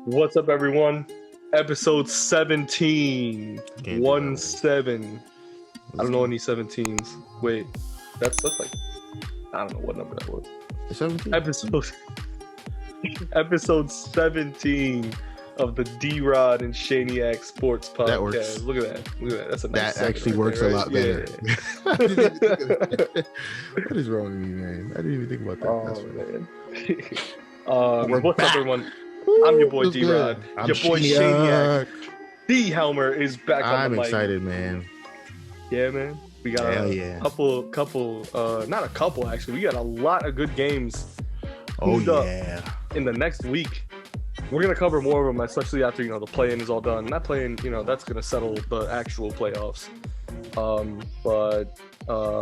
What's up, everyone? Episode 17. 1-7. I don't know any 17s. Wait, that's like, I don't know what number that was. 17? Episode 17 of the D-Rod and Shaniac Sports Podcast. That works. Look at that. That's a nice that actually right works there, a right? lot better. Yeah. What is wrong with me, man? I didn't even think about that. Oh, man. What's back. up, everyone? Woo, I'm your boy feels D-Rod. good. I'm Your boy Shaniac. D. Helmer is back on the I'm mic. excited, man. Yeah, man. We got couple, not a couple actually. We got a lot of good games. Oh yeah. In the next week, we're gonna cover more of them, especially after the play-in is all done. That play-in, that's gonna settle the actual playoffs. But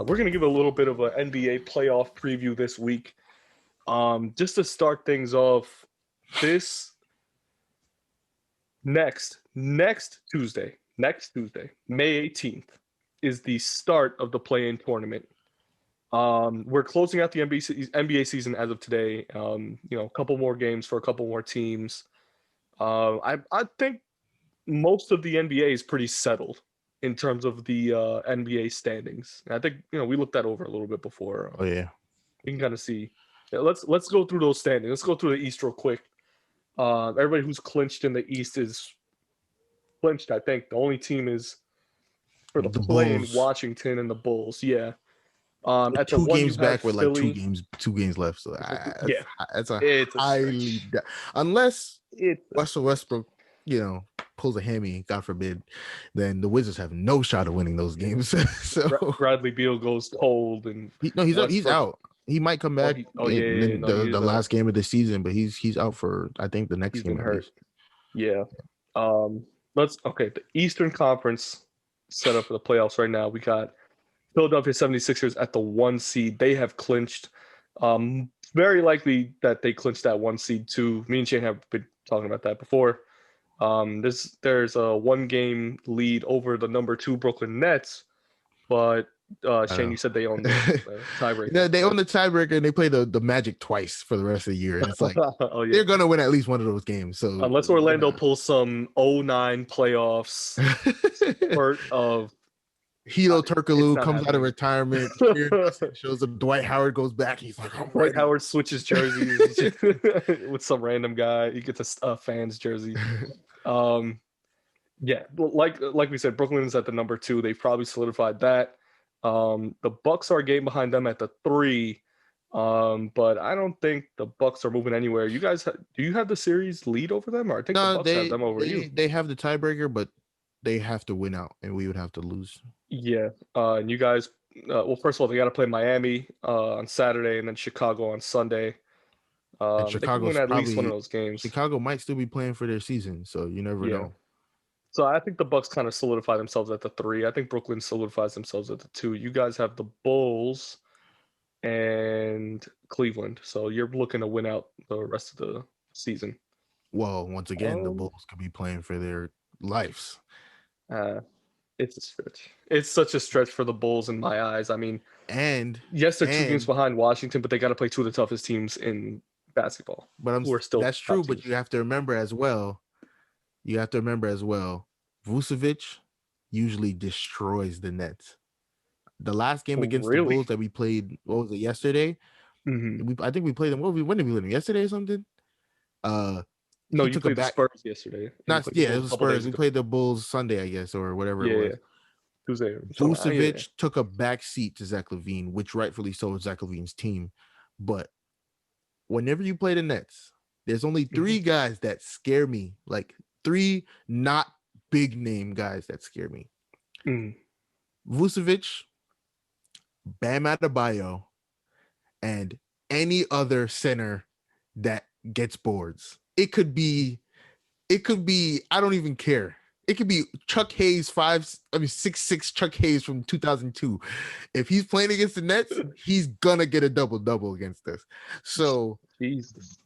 we're gonna give a little bit of an NBA playoff preview this week. Just to start things off, this next Tuesday, May 18th, is the start of the play-in tournament. We're closing out the NBA season as of today. A couple more games for a couple more teams. I think most of the NBA is pretty settled in terms of the NBA standings. I think we looked that over a little bit before. Oh yeah. You can kind of see. Yeah, let's go through those standings. Let's go through the East real quick. Everybody who's clinched in the East is clinched. I think the only team is for the play-in Washington and the Bulls. Yeah. At two the one games back with like Philly. two games left. So that's a it's highly unless Russell Westbrook, pulls a hammy, God forbid, then the Wizards have no shot of winning those games. So Bradley Beal goes cold and he's out. He might come back in the last game of the season, but he's out for I think the next game. Hurt. Yeah. The Eastern Conference set up for the playoffs right now. We got Philadelphia 76ers at the 1 seed. They have clinched. Very likely that they clinched that 1 seed too. Me and Shane have been talking about that before. There's a 1-game lead over the number 2 Brooklyn Nets, but Shane, you said they own the tiebreaker. Yeah, they own the tiebreaker and they play the Magic twice for the rest of the year. And it's like they're gonna win at least one of those games. So unless Orlando pulls some 09 playoffs spurt of Hito Turkoglu comes out of retirement, shows up. Dwight Howard goes back. He's like, Dwight Howard switches jerseys with some random guy. He gets a fan's jersey. Yeah, like we said, Brooklyn's at the number 2. They've probably solidified that. The Bucks are a game behind them at the 3. But I don't think the Bucks are moving anywhere. You guys, do you have the series lead over them, or I think the Bucks have them over you? They have the tiebreaker, but they have to win out, and we would have to lose. Yeah. And you guys, first of all, they got to play Miami on Saturday, and then Chicago on Sunday. And Chicago win at least one of those games. Chicago might still be playing for their season, so you never know. So I think the Bucks kind of solidify themselves at the 3. I think Brooklyn solidifies themselves at the 2. You guys have the Bulls and Cleveland, so you're looking to win out the rest of the season. Well, once again, the Bulls could be playing for their lives. It's a stretch. It's such a stretch for the Bulls in my eyes. I mean, yes, they're 2 games behind Washington, but they got to play 2 of the toughest teams in basketball. But that's true. But you have to remember as well. Vucevic usually destroys the Nets. The last game against the Bulls that we played, what was it, yesterday? Mm-hmm. I think we played them. When did we play them? Yesterday or something? No, you played the Spurs yesterday. It was Spurs. We played the Bulls Sunday, I guess, or whatever it was. Tuesday. Vucevic took a back seat to Zach LaVine, which rightfully so is Zach LaVine's team. But whenever you play the Nets, there's only 3 guys that scare me, like 3 not big name guys that scare me. Vucevic, Bam Adebayo, and any other center that gets boards. It could be, I don't even care. It could be Chuck Hayes, 6'6" Chuck Hayes from 2002. If he's playing against the Nets, he's gonna get a double against us. So Jesus.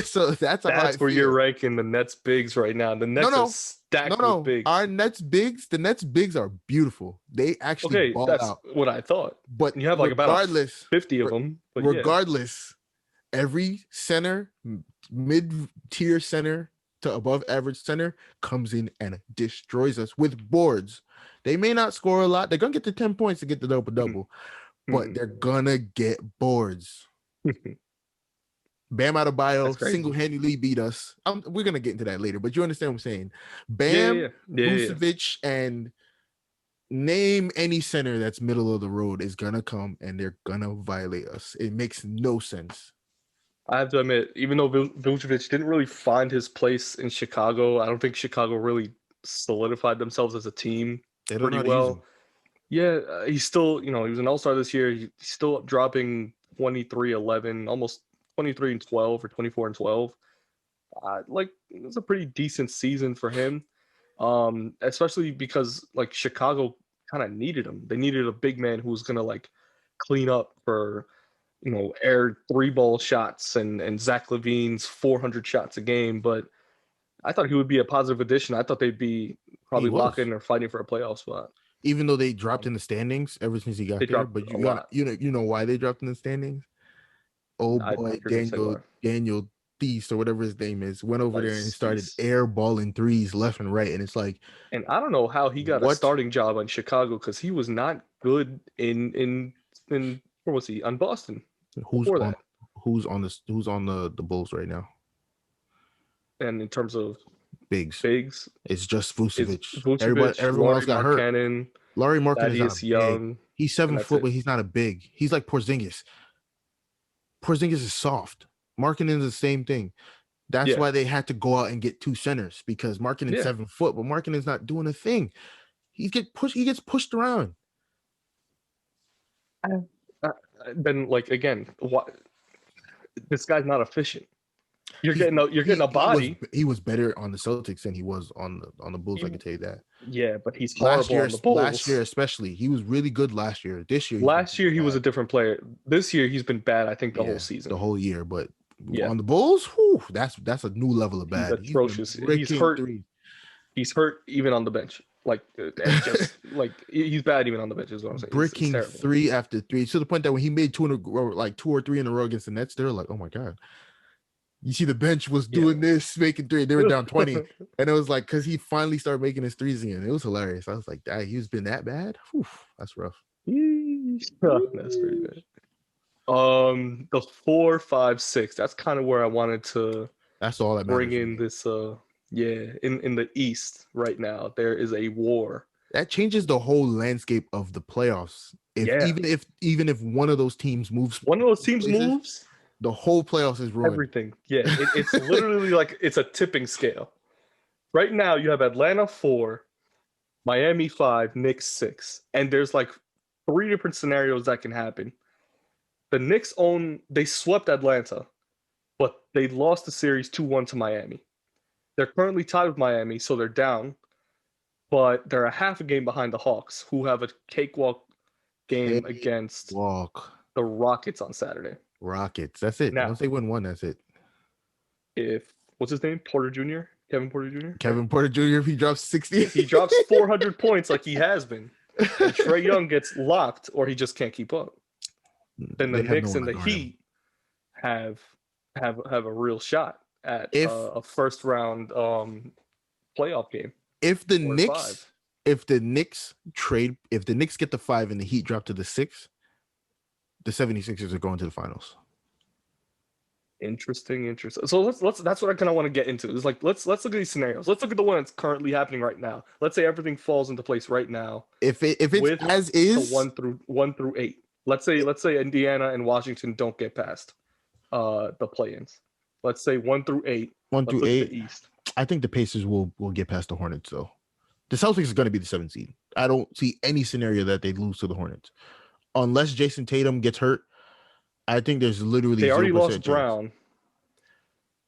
So that's where you're ranking the Nets bigs right now. The Nets are stacked with bigs. Our Nets bigs, the Nets bigs are beautiful. They actually ball that's out. What I thought. But you have like about 50 of them. But regardless, every center, mid-tier center to above average center comes in and destroys us with boards. They may not score a lot. They're gonna get to 10 points to get the double, but they're gonna get boards. Bam Adebayo single-handedly beat us. We're gonna get into that later, but you understand what I'm saying. Bam, Vucevic, and name any center that's middle of the road is gonna come and they're gonna violate us. It makes no sense. I have to admit, even though Vucevic didn't really find his place in Chicago, I don't think Chicago really solidified themselves as a team pretty well. Yeah, he's still, he was an all-star this year. He's still dropping 23-11, almost 23-12 or 24-12. It's a pretty decent season for him, especially because Chicago kind of needed him. They needed a big man who's gonna clean up for air 3-ball shots and Zach LaVine's 400 shots a game. But I thought he would be a positive addition. I thought they'd be probably locking or fighting for a playoff spot. Even though they dropped in the standings ever since he got there, but you know why they dropped in the standings? Oh boy, Daniel Thies or whatever his name is went over there and started airballing threes left and right, and it's like, and I don't know how he got a starting job in Chicago because he was not good in where was he on Boston? Who's on the Bulls right now? And in terms of bigs, it's just Vucevic. Everyone else got hurt. Larry Markkanen is young. He's 7 foot, but he's not a big. He's like Porzingis. Porzingis is soft. Markkanen is the same thing. That's why they had to go out and get 2 centers, because Markkanen's 7 foot, but Markkanen's not doing a thing. He gets pushed around. Then again, what? This guy's not efficient. You're getting a body. He was better on the Celtics than he was on the Bulls. I can tell you that. Yeah, but he's horrible on the Bulls. Last year, especially, he was really good last year. This year, he was a different player. This year, he's been bad. I think the whole season, the whole year. But on the Bulls, whew, that's a new level of bad. He's atrocious. He's hurt. He's hurt even on the bench. He's bad even on the bench is what I'm saying. Bricking 3 after 3 to the point that when he made 2 or 3 in a row against the Nets, they're like, oh my god. You see the bench was doing this, making 3. They were down 20. And it was like, because he finally started making his 3s again. It was hilarious. I was like, he's been that bad? Whew, that's rough. That's pretty bad. The 4, 5, 6. That's kind of where I wanted to bring in this. In the East right now, there is a war. That changes the whole landscape of the playoffs. Even if one of those teams moves. The whole playoffs is ruined. Everything. Yeah, it's literally it's a tipping scale. Right now, you have Atlanta 4, Miami 5, Knicks 6. And there's 3 different scenarios that can happen. The Knicks they swept Atlanta, but they lost the series 2-1 to Miami. They're currently tied with Miami, so they're down. But they're a half a game behind the Hawks, who have a cakewalk game against the Rockets on Saturday. Rockets. That's it. Once they win 1, that's it. What's his name? Porter Jr.? Kevin Porter Jr.? Kevin Porter Jr., if he drops 60. He drops 400 points like he has been. And Trae Young gets locked or he just can't keep up. Then the Knicks and the Heat have a real shot at a first round playoff game. If the Knicks get the 5 and the Heat drop to the 6, the 76ers are going to the finals. Interesting. So let's that's what I kind of want to get into. It's let's look at these scenarios. Let's look at the one that's currently happening right now. Let's say everything falls into place right now. If it's as is, 1 through 8. Let's say Indiana and Washington don't get past the play-ins. Let's say 1 through 8. 1 through 8. The East. I think the Pacers will get past the Hornets though. The Celtics is going to be the 7th seed. I don't see any scenario that they lose to the Hornets. Unless Jason Tatum gets hurt, I think there's literally they already lost chance. Brown.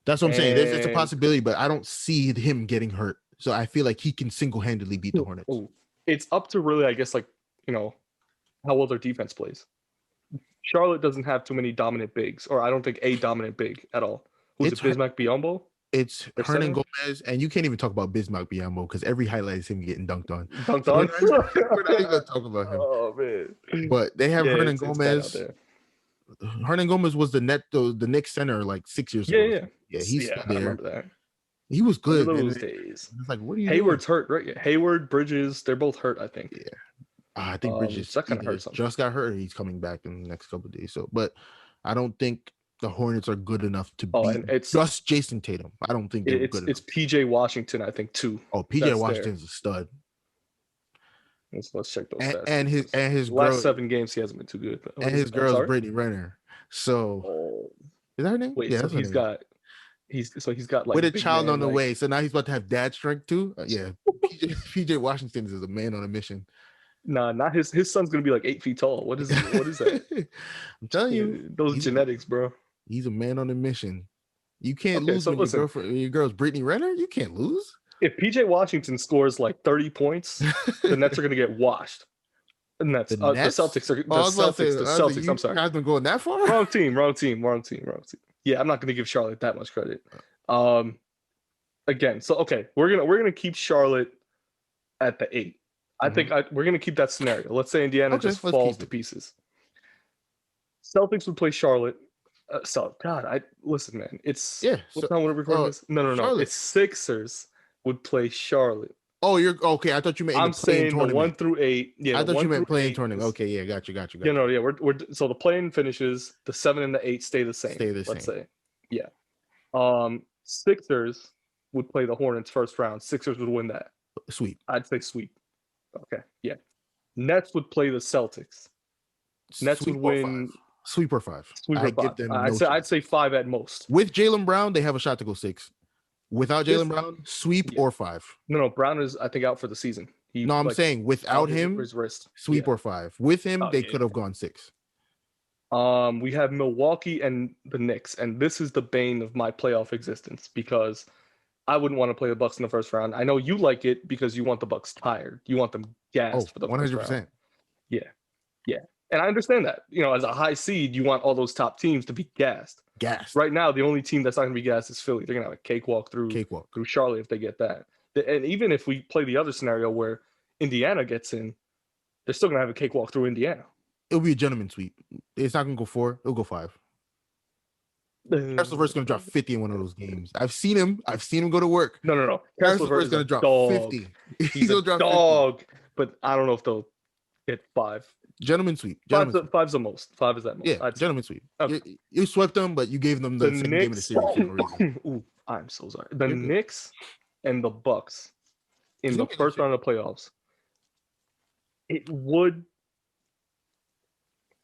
That's what I'm saying. It's a possibility, but I don't see him getting hurt. So I feel like he can single-handedly beat the Hornets. It's up to really, I guess, how well their defense plays. Charlotte doesn't have too many dominant bigs, or I don't think a dominant big at all. Who's it? Bismack Biyombo? It's Hernan Gomez, and you can't even talk about Bismack Biyombo because every highlight is him getting dunked on. We're not even talking about him. Oh man! But they have Hernan Gomez. Hernan Gomez was the Knicks center 6 years ago. Yeah, he's still there. I remember that. He was good. Remember And those days. it's like, what are you Hayward's doing? hurt, right? Yeah. Hayward, Bridges, they're both hurt, I think. Yeah. I think Bridges so that kind of hurt something. just got hurt. He's coming back in the next couple of days. So, but I don't think the Hornets are good enough to beat and it's just Jason Tatum. I don't think they're good enough. It's PJ Washington, I think, too. Oh, PJ Washington's a stud. Let's check those stats. And his last girl, 7 games he hasn't been too good. And his girl's Brittany Renner. So is that her name? Wait, yeah, so he's got like with a child on the way. So now he's about to have dad strength too. Yeah, PJ Washington is a man on a mission. Nah, not his son's gonna be like 8 feet tall. What is that? I'm telling you, those genetics, bro. He's a man on a mission. You can't lose when your girl's Brittany Renner. You can't lose. If PJ Washington scores like 30 points, the Nets are gonna get washed. And that's the Celtics are the Celtics. I'm sorry. You guys been going that far? Wrong team. Yeah, I'm not gonna give Charlotte that much credit. Again, so okay, we're gonna keep Charlotte at the 8. I think we're gonna keep that scenario. Let's say Indiana just falls to pieces. Celtics would play Charlotte. Listen, man. It's what time we're recording this? No. It's Sixers would play Charlotte. Oh, you're okay. I thought you meant I'm saying tournament. The 1 through 8. Yeah, I thought you meant playing tournament. Okay, yeah, got you. We're so the play-in finishes. The 7 and the 8 stay the same. Let's say, yeah. Sixers would play the Hornets first round. Sixers would win that. Sweep. I'd say sweep. Okay, yeah. Nets would play the Celtics. Nets would win. Sweep or 5. I'd say 5 at most. With Jaylen Brown, they have a shot to go 6. Without Jaylen Brown, sweep or 5. No, Brown is I think out for the season. I'm saying without him, his wrist. Sweep or 5. With him, they could have gone 6. We have Milwaukee and the Knicks, and this is the bane of my playoff existence because I wouldn't want to play the Bucks in the first round. I know you like it because you want the Bucks tired. You want them gassed for the 100%. First round. Yeah. And I understand that. As a high seed, you want all those top teams to be gassed. Right now, the only team that's not going to be gassed is Philly. They're going to have a cakewalk through Charlotte if they get that. And even if we play the other scenario where Indiana gets in, they're still going to have a cakewalk through Indiana. It'll be a gentleman sweep. It's not going to go 4. It'll go 5. Caris LeVert's going to drop 50 in one of those games. I've seen him go to work. No. Caris LeVer's going to drop 50. He's a dog, 50. But I don't know if they'll get 5. Gentleman sweep. Five's the most. 5 is that most. Yeah, gentleman sweep. Okay. You swept them, but you gave them the second game of the series for no reason. Ooh, I'm so sorry. The Knicks and the Bucks in the first round of playoffs. It would,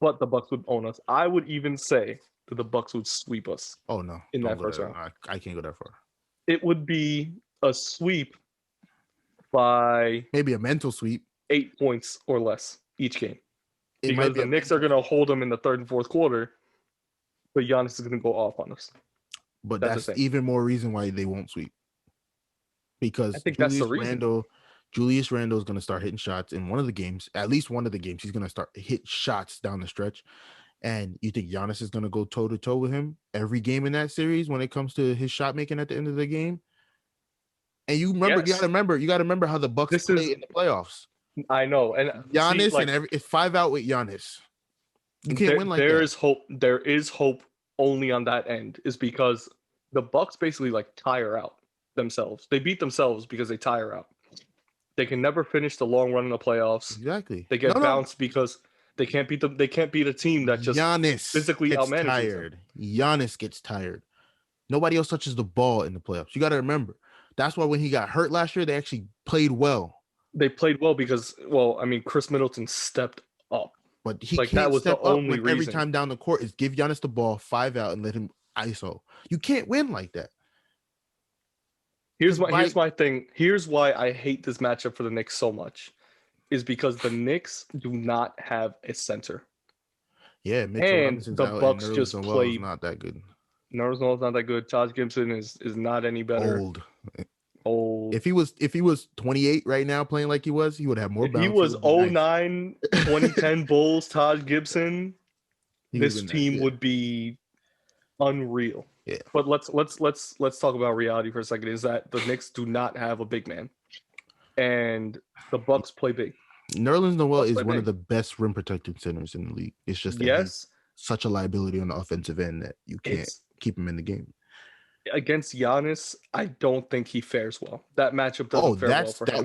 but the Bucks would own us. I would even say that the Bucks would sweep us. Oh no! In that first round, I can't go that far. It would be a sweep by maybe a mental sweep, 8 points or less each game. Because the Knicks are going to hold them in the third and fourth quarter, but Giannis is going to go off on us. But that's even more reason why they won't sweep. Because I think that's the reason. Julius Randle is going to start hitting shots in one of the games. At least one of the games, he's going to start hit shots down the stretch. And you think Giannis is going to go toe-to-toe with him every game in that series when it comes to his shot making at the end of the game? And you got to remember how the Bucks play in the playoffs. I know, and Giannis it's 5 out with Giannis. You can't win like that. There is hope. There is hope only on that end, is because the Bucks basically tire out themselves. They beat themselves because they tire out. They can never finish the long run in the playoffs. Exactly. They get bounced because they can't beat them. They can't beat a team that just Giannis physically outmanages them. Giannis gets tired. Nobody else touches the ball in the playoffs. You got to remember. That's why when he got hurt last year, they actually played well. They played well because, Chris Middleton stepped up. But he can't that was step the only reason. Every time down the court is give Giannis the ball, 5 out, and let him ISO. You can't win like that. Here's my thing. Here's why I hate this matchup for the Knicks so much, is because the Knicks do not have a center. Yeah, and the Bucks just play not that good. Nerlens Noel's not that good. Taj Gibson is not any better. Old. If he was 28 right now playing like he was, he would have more bounce. He was 09, 2010 Bulls, Taj Gibson. This team would be unreal. Yeah. But let's talk about reality for a second. Is that the Knicks do not have a big man, and the Bucks play big. Nerlens Noel is one of the best rim protected centers in the league. It's just that he's such a liability on the offensive end that you can't keep him in the game. against Giannis, I don't think he fares well. That matchup doesn't fare well for him.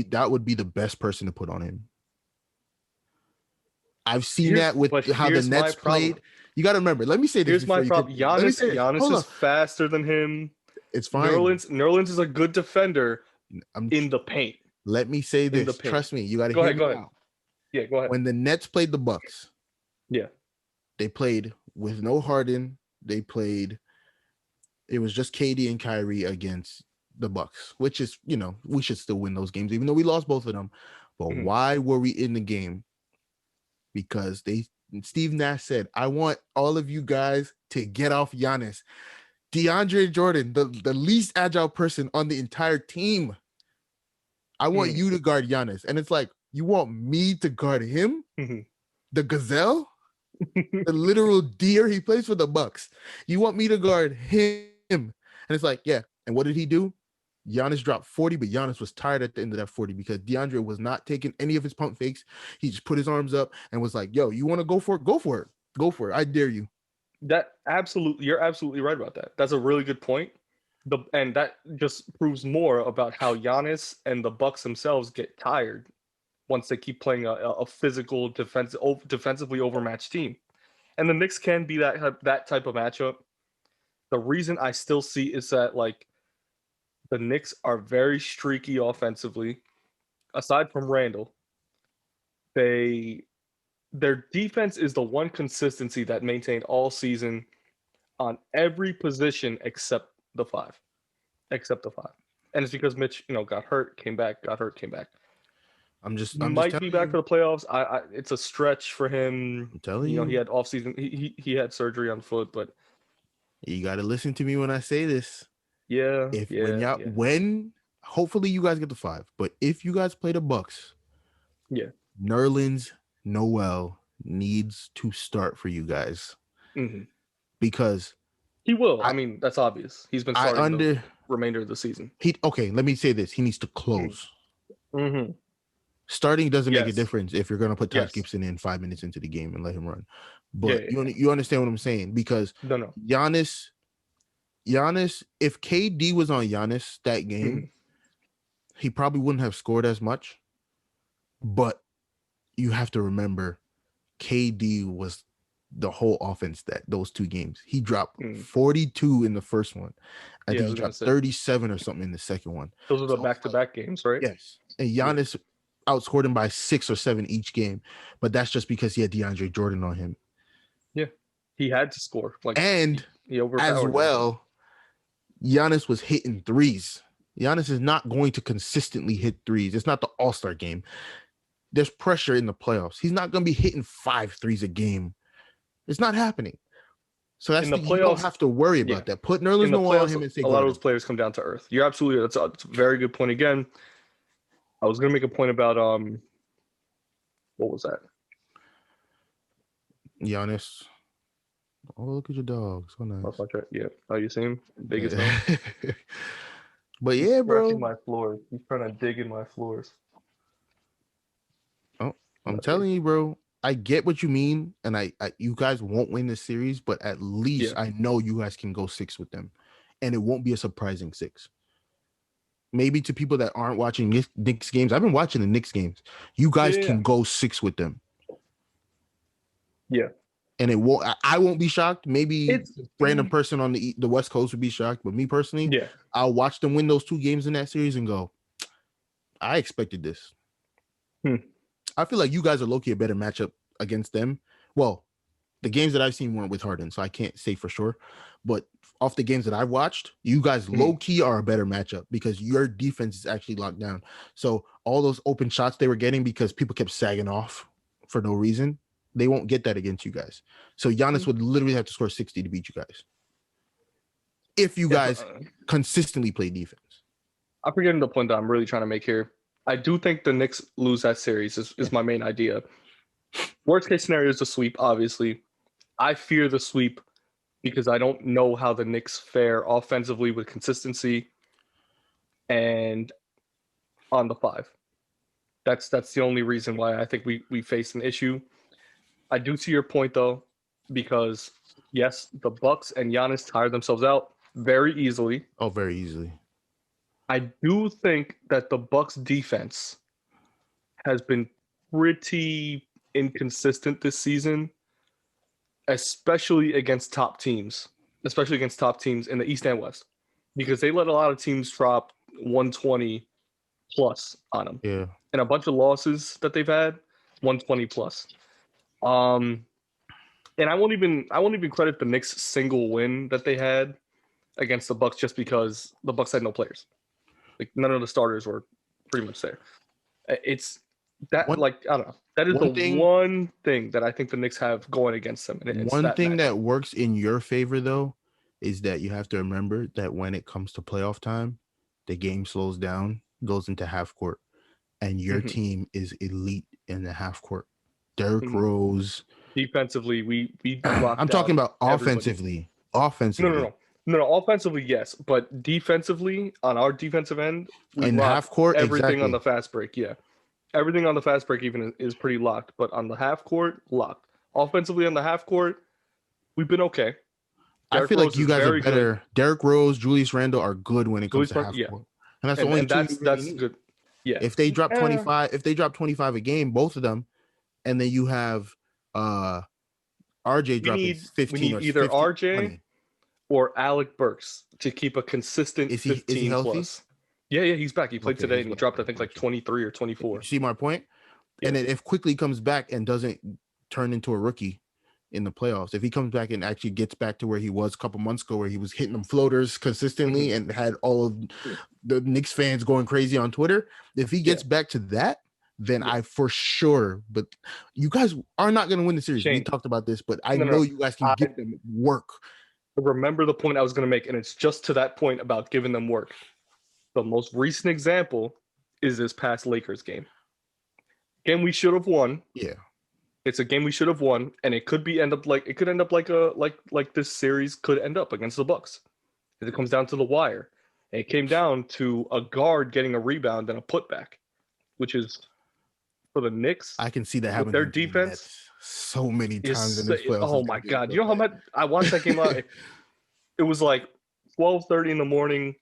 That would be the best person to put on him. I've seen that with how the Nets played. You got to remember. Let me say this. Here's my problem. Giannis is faster than him. It's fine. Nerlens is a good defender in the paint. Let me say this. Trust me. You got to hear me out. Yeah, go ahead. When the Nets played the Bucks, they played with no Harden. It was just KD and Kyrie against the Bucks, which is, we should still win those games, even though we lost both of them. But why were we in the game? Because Steve Nash said, I want all of you guys to get off Giannis. DeAndre Jordan, the least agile person on the entire team. I want you to guard Giannis. And it's like, you want me to guard him? The gazelle? The literal deer. He plays for the Bucks. You want me to guard him? And it's like, yeah. And what did he do? Giannis dropped 40, but Giannis was tired at the end of that 40 because DeAndre was not taking any of his pump fakes. He just put his arms up and was like, yo, you want to go for it? Go for it. Go for it. I dare you. You're absolutely right about that. That's a really good point. And that just proves more about how Giannis and the Bucks themselves get tired once they keep playing a physical, defensively overmatched team. And the Knicks can be that type of matchup. The reason I still see is that, like, the Knicks are very streaky offensively. Aside from Randall, their defense is the one consistency that maintained all season on every position except the five. And it's because Mitch, got hurt, came back, got hurt, came back. He might be back for the playoffs. It's a stretch for him. I'm telling you. He had offseason. He had surgery on foot, but you got to listen to me when I say this. Yeah. When hopefully you guys get the 5, but if you guys play the Bucks, Nerlens Noel needs to start for you guys because he will. I mean, that's obvious. He's been starting the remainder of the season. Let me say this: he needs to close. Starting doesn't make a difference if you're going to put Taj Gibson in 5 minutes into the game and let him run. But you understand what I'm saying? Because Giannis, if KD was on Giannis that game, he probably wouldn't have scored as much. But you have to remember, KD was the whole offense those 2 games. He dropped 42 in the first one. I think he dropped 37 or something in the second one. Those are the back-to-back games, right? Yes. And Giannis outscored him by 6 or 7 each game. But that's just because he had DeAndre Jordan on him. Yeah. He had to score. And as well, Giannis was hitting threes. Giannis is not going to consistently hit threes. It's not the All-Star game. There's pressure in the playoffs. He's not going to be hitting 5 threes a game. It's not happening. So that's the playoffs. You don't have to worry about that. Put Nerlens Noel on him and say, a lot of those players come down to earth. You're absolutely. That's a very good point. Again, I was going to make a point about what was that? Giannis. Oh, look at your dog. So nice. Yeah. Oh, you see him? Biggest dog. But yeah, bro. He's my floors. He's trying to dig in my floors. Oh, I'm telling you, bro. I get what you mean, and I you guys won't win this series, but at least I know you guys can go 6 with them, and it won't be a surprising 6. Maybe to people that aren't watching Knicks games, I've been watching the Knicks games. You guys can go 6 with them. Yeah, and it won't. I won't be shocked. Maybe a random person on the West Coast would be shocked, but me personally, I'll watch them win those 2 games in that series and go, I expected this. I feel like you guys are low-key a better matchup against them. Well, the games that I've seen weren't with Harden, so I can't say for sure. But off the games that I've watched, you guys low-key are a better matchup because your defense is actually locked down. So all those open shots they were getting because people kept sagging off for no reason, they won't get that against you guys. So Giannis would literally have to score 60 to beat you guys if you guys consistently play defense. I'm forgetting the point that I'm really trying to make here. I do think the Knicks lose that series is my main idea. Worst case scenario is a sweep, obviously. I fear the sweep because I don't know how the Knicks fare offensively with consistency and on the 5. That's the only reason why I think we face an issue. I do see your point, though, because, yes, the Bucks and Giannis tire themselves out. very easily. Oh, very easily. I do think that the Bucks defense has been pretty inconsistent this season, especially against top teams, in the East and West, because they let a lot of teams drop 120 plus on them, Yeah. and a bunch of losses that they've had 120 plus. And I won't even credit the Knicks' single win that they had against the Bucks just because the Bucks had no players. Like none of the starters were pretty much there. It's that I don't know. That is one thing that I think the Knicks have going against them. And one thing that works in your favor though is that you have to remember that when it comes to playoff time, the game slows down, goes into half court, and your team is elite in the half court. Derrick Rose. Defensively, we I'm talking about offensively. Offensively. No. Offensively, yes, but defensively, on our defensive end, we in half court, everything on the fast break. Yeah, everything on the fast break even is pretty locked, but on the half court, locked. Offensively on the half court, we've been okay. I feel like you guys are better. Derrick Rose, Julius Randle are good when it comes to half court, and that's the only two. That's good. Yeah. If they drop 25 a game, both of them, and then you have RJ dropping 15. We need either RJ 20. Or Alec Burks to keep a consistent 15 plus. Yeah, he's back. He played today and he dropped, I think, like 23 or 24. See my point? Yeah. And then if Quickly comes back and doesn't turn into a rookie in the playoffs, if he comes back and actually gets back to where he was a couple months ago, where he was hitting them floaters consistently and had all of the Knicks fans going crazy on Twitter, if he gets back to that, then I for sure, but you guys are not going to win the series. We talked about this, but I know you guys can give them work. Remember the point I was going to make, and it's just to that point about giving them work. The most recent example is this past Lakers game. Game we should have won. Yeah, it's a game we should have won, and it could end up like this series could end up against the Bucks. It comes down to the wire. And it came down to a guard getting a rebound and a putback, which is for the Knicks. I can see that happening. Their defense. So many times in this playoffs. Oh my God. You know how much I watched that game live? It was like 12:30 in the morning.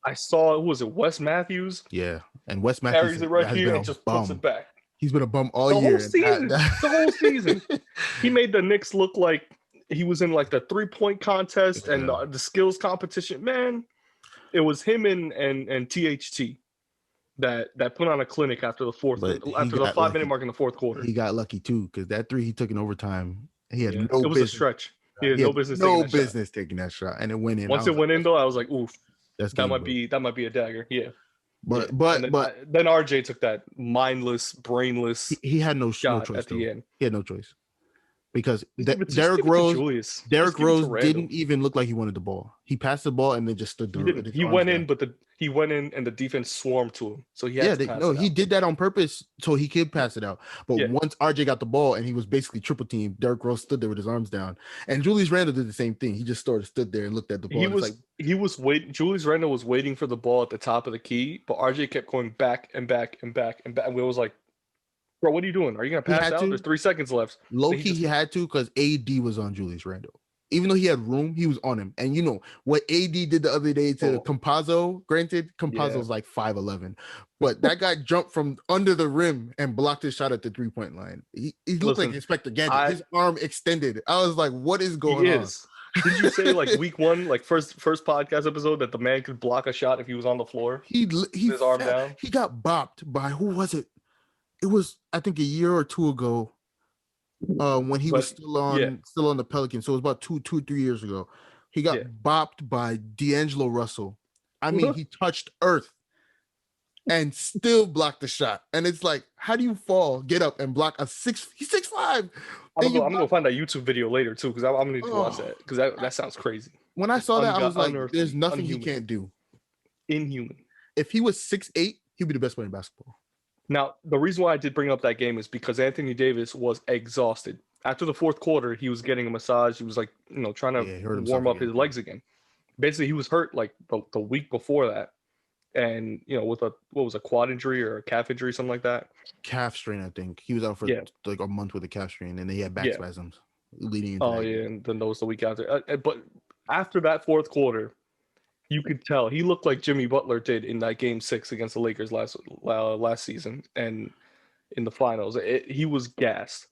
I saw, who was it, Wes Matthews? Yeah. And Wes Matthews carries it right here and just puts it back. He's been a bum all year. The whole season. He made the Knicks look like he was in like the 3-point contest and the skills competition. Man, it was him and THT. That put on a clinic after the 5-minute mark in the fourth quarter. He got lucky too, because that three he took in overtime, he had no business. It was a stretch. He had no business taking that shot, and it went in. Once it went in though, I was like, oof, that might be a dagger. Yeah. But then RJ took that mindless, brainless. He had no choice at the end. He had no choice. Because Derrick Rose didn't even look like he wanted the ball. He passed the ball and then just stood there. He went in, and the defense swarmed to him. So he had to pass it out. He did that on purpose so he could pass it out. But once RJ got the ball and he was basically triple teamed, Derrick Rose stood there with his arms down. And Julius Randle did the same thing. He just stood there and looked at the ball. He was waiting. Julius Randle was waiting for the ball at the top of the key, but RJ kept going back and back and back and back. And we was like, bro, what are you doing? Are you going to pass out? There's 3 seconds left. Low-key, he had to because AD was on Julius Randle. Even though he had room, he was on him. And you know, what AD did the other day to Campazzo, granted, Campazzo's like 5'11", but that guy jumped from under the rim and blocked his shot at the 3-point line. He looked like Inspector Gadget. His arm extended. I was like, what is going on? Did you say like week one, like first podcast episode, that the man could block a shot if he was on the floor? He his arm down. He got bopped by, who was it? It was, I think, a year or two ago, when he was still on the Pelicans. So it was about 2-3 years ago. He got bopped by D'Angelo Russell. I mean, he touched earth and still blocked the shot. And it's like, how do you fall, get up, and block he's 6'5"? I'm gonna find that YouTube video later too, because I'm gonna need to watch that, because that sounds crazy. When I saw that, I was like, there's nothing he can't do. Inhuman. If he was 6'8", he'd be the best player in basketball. Now, the reason why I did bring up that game is because Anthony Davis was exhausted. After the fourth quarter, he was getting a massage. He was like, trying to warm up his legs again. Basically, he was hurt like the week before that. And, with a quad injury or a calf injury, something like that. Calf strain, I think. He was out for like a month with a calf strain, and then he had back spasms leading into and then that was the week after. But after that fourth quarter, you could tell he looked like Jimmy Butler did in that Game 6 against the Lakers last season and in the finals. He was gassed,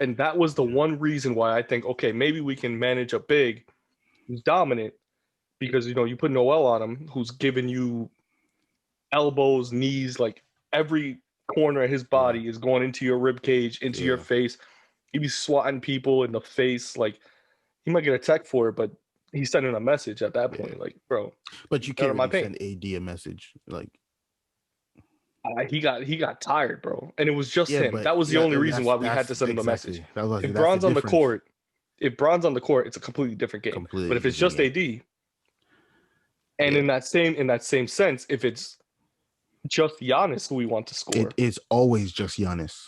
and that was the one reason why I think, okay, maybe we can manage a big who's dominant, because you put Noel on him, who's giving you elbows, knees, like every corner of his body is going into your rib cage, into your face. He'd be swatting people in the face. Like, he might get a tech for it, but he's sending a message at that point. Like, bro, but you can't really send AD a message. Like, he got tired, bro, and it was just him. That was the only reason why we had to send him a message. If Bron's on the court, it's a completely different game. But if it's just AD, and in that same sense, if it's just Giannis who we want to score, it is always just Giannis.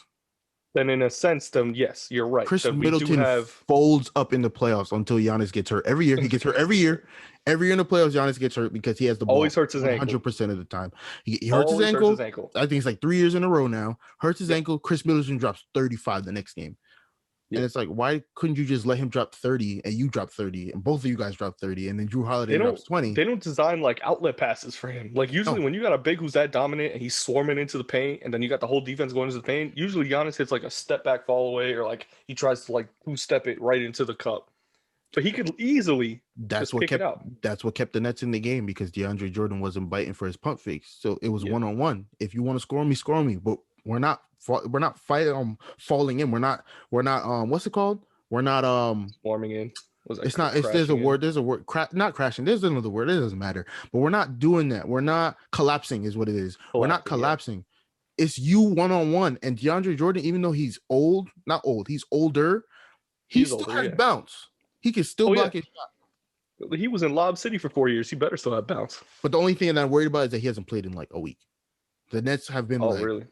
Then in a sense, then yes, you're right. Chris Middleton folds up in the playoffs until Giannis gets hurt. Every year he gets hurt. Every year in the playoffs, Giannis gets hurt because he has the ball. Always hurts his ankle. 100% of the time. He hurts his ankle. I think it's like 3 years in a row now. Hurts his ankle. Chris Middleton drops 35 the next game. And it's like, why couldn't you just let him drop 30 and you drop 30 and both of you guys drop 30 and then Drew Holiday drops 20? They don't design like outlet passes for him. Like, usually when you got a big who's that dominant and he's swarming into the paint and then you got the whole defense going into the paint, usually Giannis hits like a step back fall away, or like he tries to like two-step it right into the cup. But he could easily pick it out. That's what kept the Nets in the game, because DeAndre Jordan wasn't biting for his pump fakes. So it was one-on-one. If you want to score me. But we're not fighting falling in. We're not what's it called? We're not swarming in. There's a word, not crashing. There's another word. It doesn't matter. But we're not doing that. We're not collapsing is what it is. We're not collapsing. Yeah. It's you one-on-one. And DeAndre Jordan, even though he's he's older, he still has bounce. He can still block his shot. He was in Lob City for 4 years. He better still have bounce. But the only thing that I'm worried about is that he hasn't played in like a week. The Nets have been really?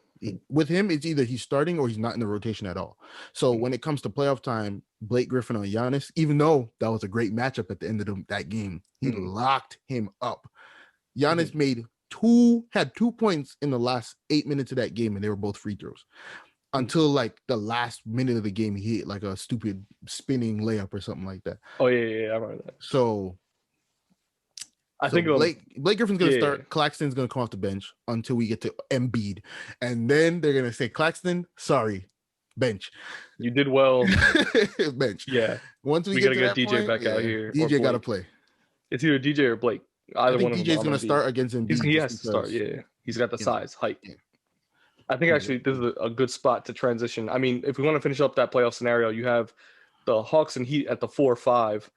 With him, it's either he's starting or he's not in the rotation at all. So when it comes to playoff time, Blake Griffin on Giannis, even though that was a great matchup at the end of that game, he locked him up. Giannis had 2 points in the last 8 minutes of that game, and they were both free throws. Until like the last minute of the game, he hit like a stupid spinning layup or something like that. Oh yeah, I remember that. So I think Blake Griffin's going to start. Claxton's going to come off the bench until we get to Embiid. And then they're going to say, Claxton, sorry, bench. You did well. Bench. Yeah. Once we get to DJ point, back out here. DJ got to play. It's either DJ or Blake. I think DJ's going to start against Embiid. He has to start, yeah. He's got the size, height. Yeah. I think actually this is a good spot to transition. I mean, if we want to finish up that playoff scenario, you have the Hawks and Heat at the 4-5.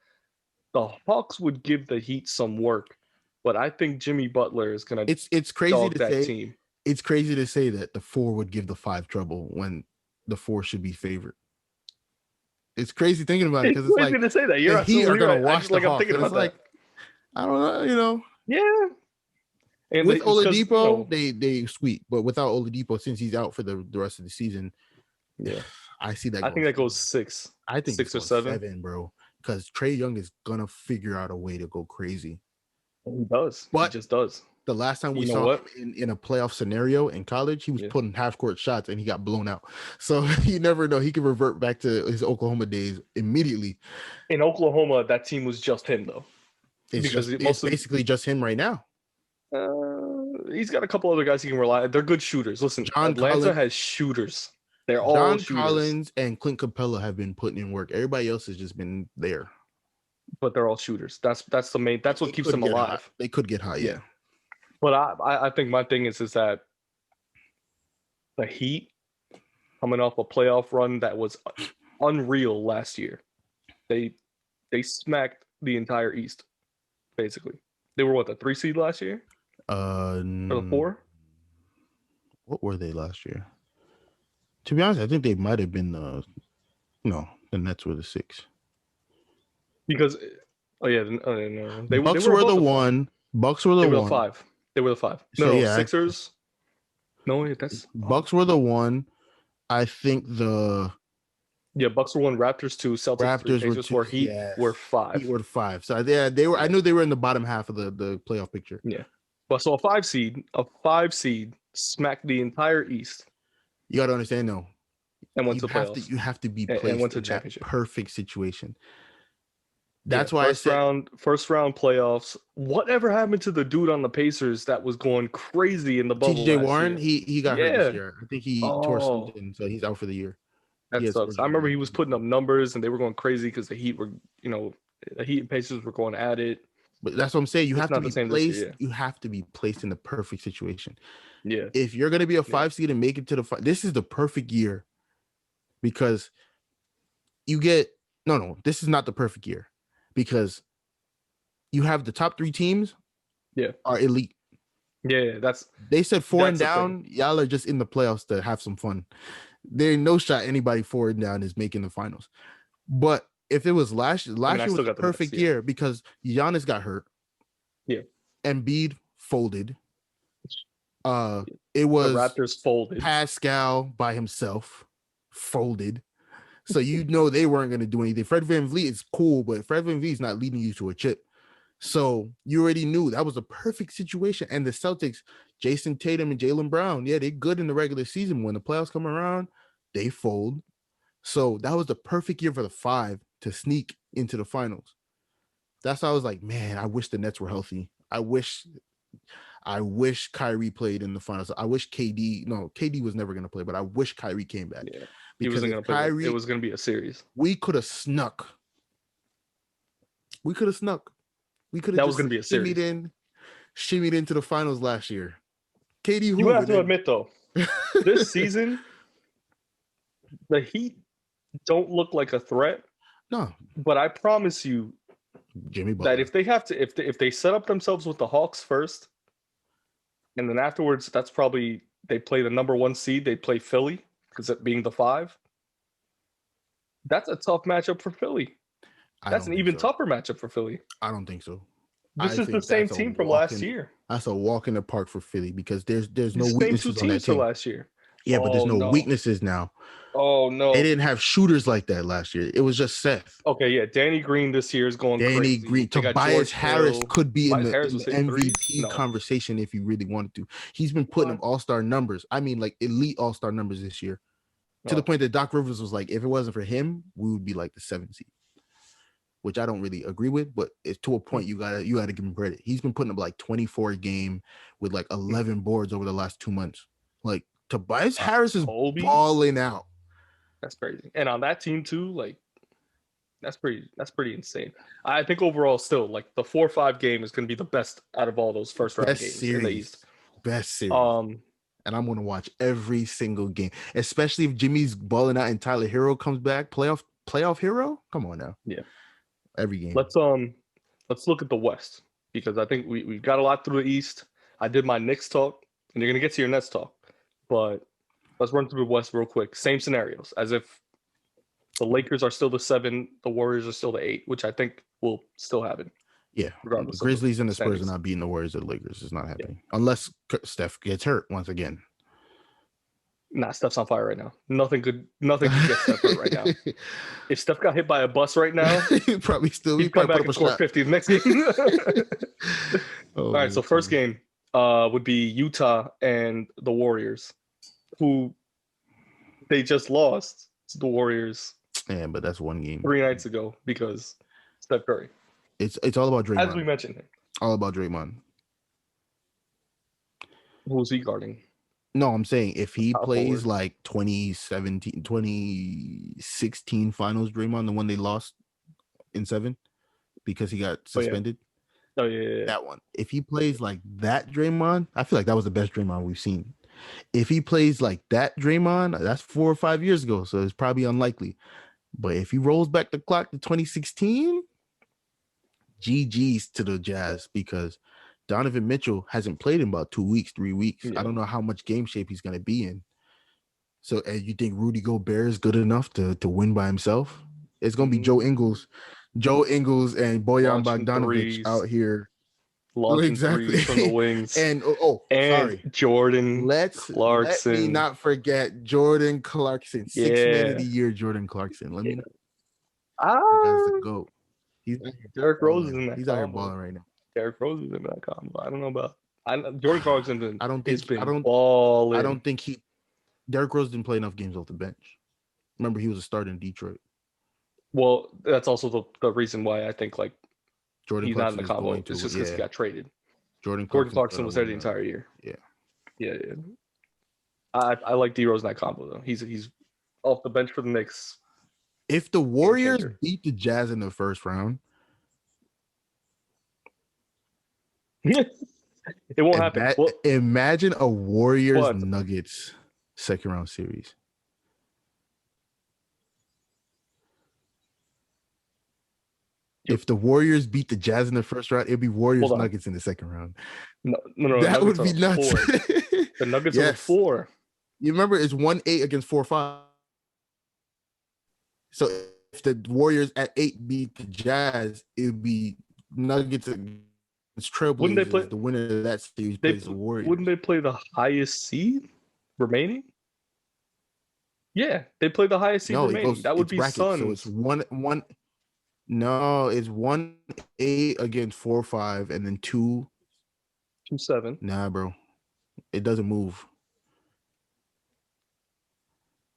The Hawks would give the Heat some work, but I think Jimmy Butler is gonna. It's crazy to say. Team. It's crazy to say that the 4 would give the 5 trouble when the 4 should be favored. It's crazy thinking about it, because it's like to say that. You're the Heat are gonna right. wash the Hawks. It's like, I don't know, Yeah. And with Oladipo, they sweep, but without Oladipo, since he's out for the rest of the season, I see that. I think that goes 6. I think 6 or 7, bro. Because Trae Young is gonna figure out a way to go crazy. He does. He just does. The last time we saw him in a playoff scenario in college, he was putting half-court shots and he got blown out. So you never know. He can revert back to his Oklahoma days immediately. In Oklahoma, that team was just him, though. It's basically just him right now. He's got a couple other guys he can rely on. They're good shooters. Listen, Atlanta has shooters. They're all John shooters. Collins and Clint Capella have been putting in work. Everybody else has just been there. But they're all shooters. That's the main. That's what keeps them alive. They could get high, yeah. But I think my thing is that the Heat, coming off a playoff run that was unreal last year, they smacked the entire East, basically. They were the 3 seed last year? Or the 4? What were they last year? To be honest, I think they might have been the Nets were the 6. Because no. Bucks were the 1. Bucks were the 1. They were the 5. They were the 5. No, Sixers. No, that's Bucks were the 1. I think Bucks were 1, Raptors 2, Celtics 3, Pacers 4, Heat were 5. Heat were 5. So they were. I knew they were in the bottom half of the playoff picture. Yeah, but so a 5 seed smacked the entire East. You got to understand though. And went to the playoffs. You have to be placed in that perfect situation. That's why I first said round playoffs. Whatever happened to the dude on the Pacers that was going crazy in the bubble TJ last Warren, year? he got hurt this Yeah. year. I think he tore Oh, something, so he's out for the year. He that has sucks. I surgery. remember he was putting up numbers and they were going crazy because the Heat were, the Heat and Pacers were going at it. But that's what I'm saying. You It's have to not the be same this placed. year. You have to be placed in the perfect situation. Yeah. If you're gonna be a 5 seed and make it to the this is the perfect year because you get no. This is not the perfect year because you have the top 3 teams. Yeah. Are elite. Yeah, they said 4 and down. Y'all are just in the playoffs to have some fun. There ain't no shot anybody 4 and down is making the finals. But if it was last year was the perfect year because Giannis got hurt. Yeah. Embiid folded. It was the Raptors folded. Pascal by himself folded. So they weren't going to do anything. Fred VanVleet is cool, but Fred VanVleet is not leading you to a chip. So you already knew that was a perfect situation. And the Celtics, Jason Tatum and Jaylen Brown, they're good in the regular season. When the playoffs come around, they fold. So that was the perfect year for the 5 to sneak into the finals. That's why I was like, man, I wish the Nets were healthy. I wish Kyrie played in the finals. I wish KD was never going to play, but I wish Kyrie came back. Yeah. He wasn't going to play. It was going to be a series. We could have snuck. We could have that was going to be a series. Shimmied into the finals last year. KD, you have to admit though, this season, the Heat don't look like a threat. No, but I promise you, Jimmy Butler, that if they set up themselves with the Hawks first, and then afterwards, that's probably they play the number 1 seed. They play Philly because it being the 5. That's a tough matchup for Philly. That's an even tougher matchup for Philly. I don't think so. This is the same team from last year. That's a walk in the park for Philly because there's no weaknesses on that team. Last year. Yeah, but there's no weaknesses now. Oh no, they didn't have shooters like that last year. It was just Seth. Okay, yeah, Danny Green this year is going crazy. Green, Tobias Harris could be in the MVP conversation if he really wanted to. He's been putting up all-star numbers. I mean, like elite all-star numbers this year, to the point that Doc Rivers was like, if it wasn't for him, we would be like the 7th seed. Which I don't really agree with, but it's to a point you gotta give him credit. He's been putting up like 24 a game with like 11 boards over the last 2 months. Like Tobias Harris is balling out. That's crazy. And on that team too, like that's pretty insane. I think overall still like the 4-5 game is gonna be the best out of all those first round games in the East. Best series. And I'm gonna watch every single game, especially if Jimmy's balling out and Tyler Hero comes back. Playoff hero? Come on now. Yeah. Every game. Let's look at the West because I think we got a lot through the East. I did my Knicks talk, and you're gonna get to your Nets talk, but let's run through the West real quick. Same scenarios as if the Lakers are still the 7, the Warriors are still the 8, which I think will still happen. Yeah, the Grizzlies and the Spurs are not beating the Warriors or the Lakers. It's not happening unless Steph gets hurt once again. Nah, Steph's on fire right now. Nothing could get Steph hurt right now. If Steph got hit by a bus right now, he'd probably come back and score 50 the next game. All right, so first game would be Utah and the Warriors, who they just lost to the Warriors. Yeah, but that's one game 3 nights ago because Steph Curry. It's all about Draymond. As we mentioned, all about Draymond. Who's he guarding? No, I'm saying if he plays like 2016 finals Draymond, the one they lost in 7 because he got suspended. Oh yeah. That one. If he plays like that Draymond, I feel like that was the best Draymond we've seen. If he plays like that Draymond, that's 4 or 5 years ago, so it's probably unlikely. But if he rolls back the clock to 2016, GG's to the Jazz because Donovan Mitchell hasn't played in about 2 weeks, 3 weeks. Yeah. I don't know how much game shape he's going to be in. So, and you think Rudy Gobert is good enough to win by himself? It's going to be Joe Ingles and Bojan Bogdanovic out here. Launching threes from the wings. And sorry. Jordan Clarkson. Let me not forget Jordan Clarkson. 6th man of the year, Jordan Clarkson. Let me know. That's the GOAT. Derrick Rose is in that. He's out here balling right now. Derrick Rose is in that combo. I don't know about. Jordan Clarkson. Balling. I don't think Derrick Rose didn't play enough games off the bench. Remember, he was a starter in Detroit. Well, that's also the reason why I think like Jordan he's not in Clarkson the is combo. going It's to, just because he got traded. Jordan Jordan Clarkson's Clarkson gonna was there the win. entire year. Yeah. Yeah. I like D-Rose in that combo though. He's off the bench for the Knicks. If the Warriors changer. beat the Jazz in the first round, It won't happen. Well, imagine a Warriors what? Nuggets second round series. If the Warriors beat the Jazz in the first round, it'd be Warriors Hold on. Nuggets in the second round. No. That Nuggets would be nuts. The Nuggets are Yes. 4. You remember it's 1-8 against 4-5. So if the Warriors at 8 beat the Jazz, it would be Nuggets against Trailblazers. Wouldn't they play the winner of that series plays the Warriors? Wouldn't they play the highest seed remaining? Yeah, they play the highest seed remaining. That would be bracket, Suns. So it's one. No, it's 1-8 against 4-5, and then 2-7. Nah, bro, it doesn't move.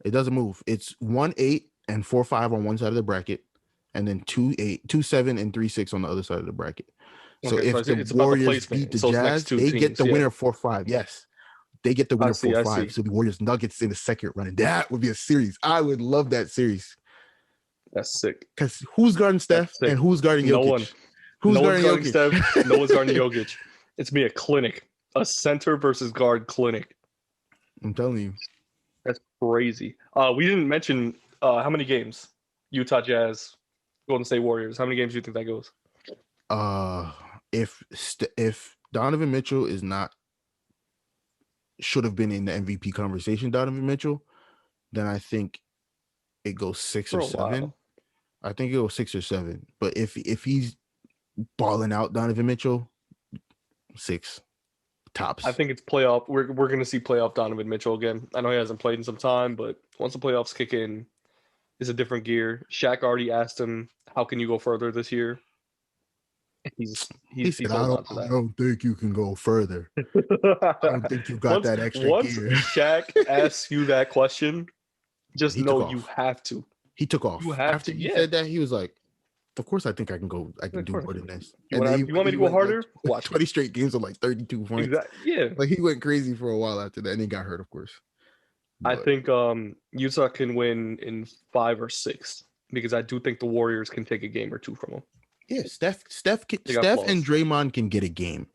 It doesn't move. It's 1-8 and 4-5 on one side of the bracket, and then 2-8, 2-7, and 3-6 on the other side of the bracket. So Okay, if so the Warriors beat the Jazz, they get the winner 4-5. Yes, they get the winner 4-5. So the Warriors Nuggets in the second run, and that would be a series. I would love that series. That's sick. Because who's guarding Steph and who's guarding Jokic? No one. Who's guarding Steph? No one's guarding Jokic. It's me a clinic, a center versus guard clinic. I'm telling you, that's crazy. We didn't mention how many games Utah Jazz, Golden State Warriors. How many games do you think that goes? If Donovan Mitchell is not, should have been in the MVP conversation, Donovan Mitchell, then I think it goes 6 or 7. I think it goes 6 or 7. But if he's balling out Donovan Mitchell, 6 tops. I think it's playoff. We're going to see playoff Donovan Mitchell again. I know he hasn't played in some time, but once the playoffs kick in, it's a different gear. Shaq already asked him, "How can you go further this year?" He said, I don't think you can go further. I don't think you got that extra once gear. Shaq asks you that question, just know you have to. He took off. After he said that, he was like, of course I think I can go. I can do more than this. You want me to go harder? Like, watch 20 straight games of like 32 points. Exactly. Yeah. Like he went crazy for a while after that, and he got hurt, of course. But I think Utah can win in 5 or 6 because I do think the Warriors can take a game or 2 from them. Yeah, Steph and Draymond can get a game.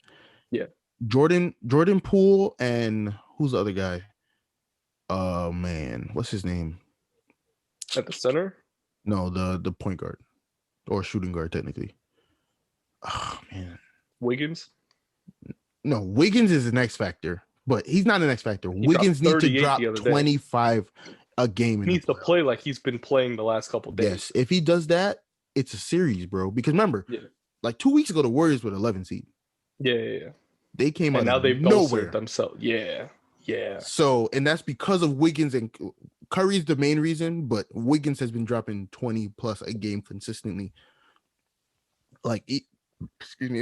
Yeah. Jordan Poole and who's the other guy? Oh man, what's his name? At the center? No, the point guard or shooting guard technically. Oh man, Wiggins? No, Wiggins is an X factor, but he's not an X factor. Wiggins needs to drop 25 a game. He needs to play like he's been playing the last couple days. Yes, if he does that, it's a series, bro. Because remember, like 2 weeks ago, the Warriors were 11 seed. Yeah. They came out now of they've nowhere themselves. Yeah. So, and that's because of Wiggins, and Curry's the main reason, but Wiggins has been dropping 20 plus a game consistently. Like, it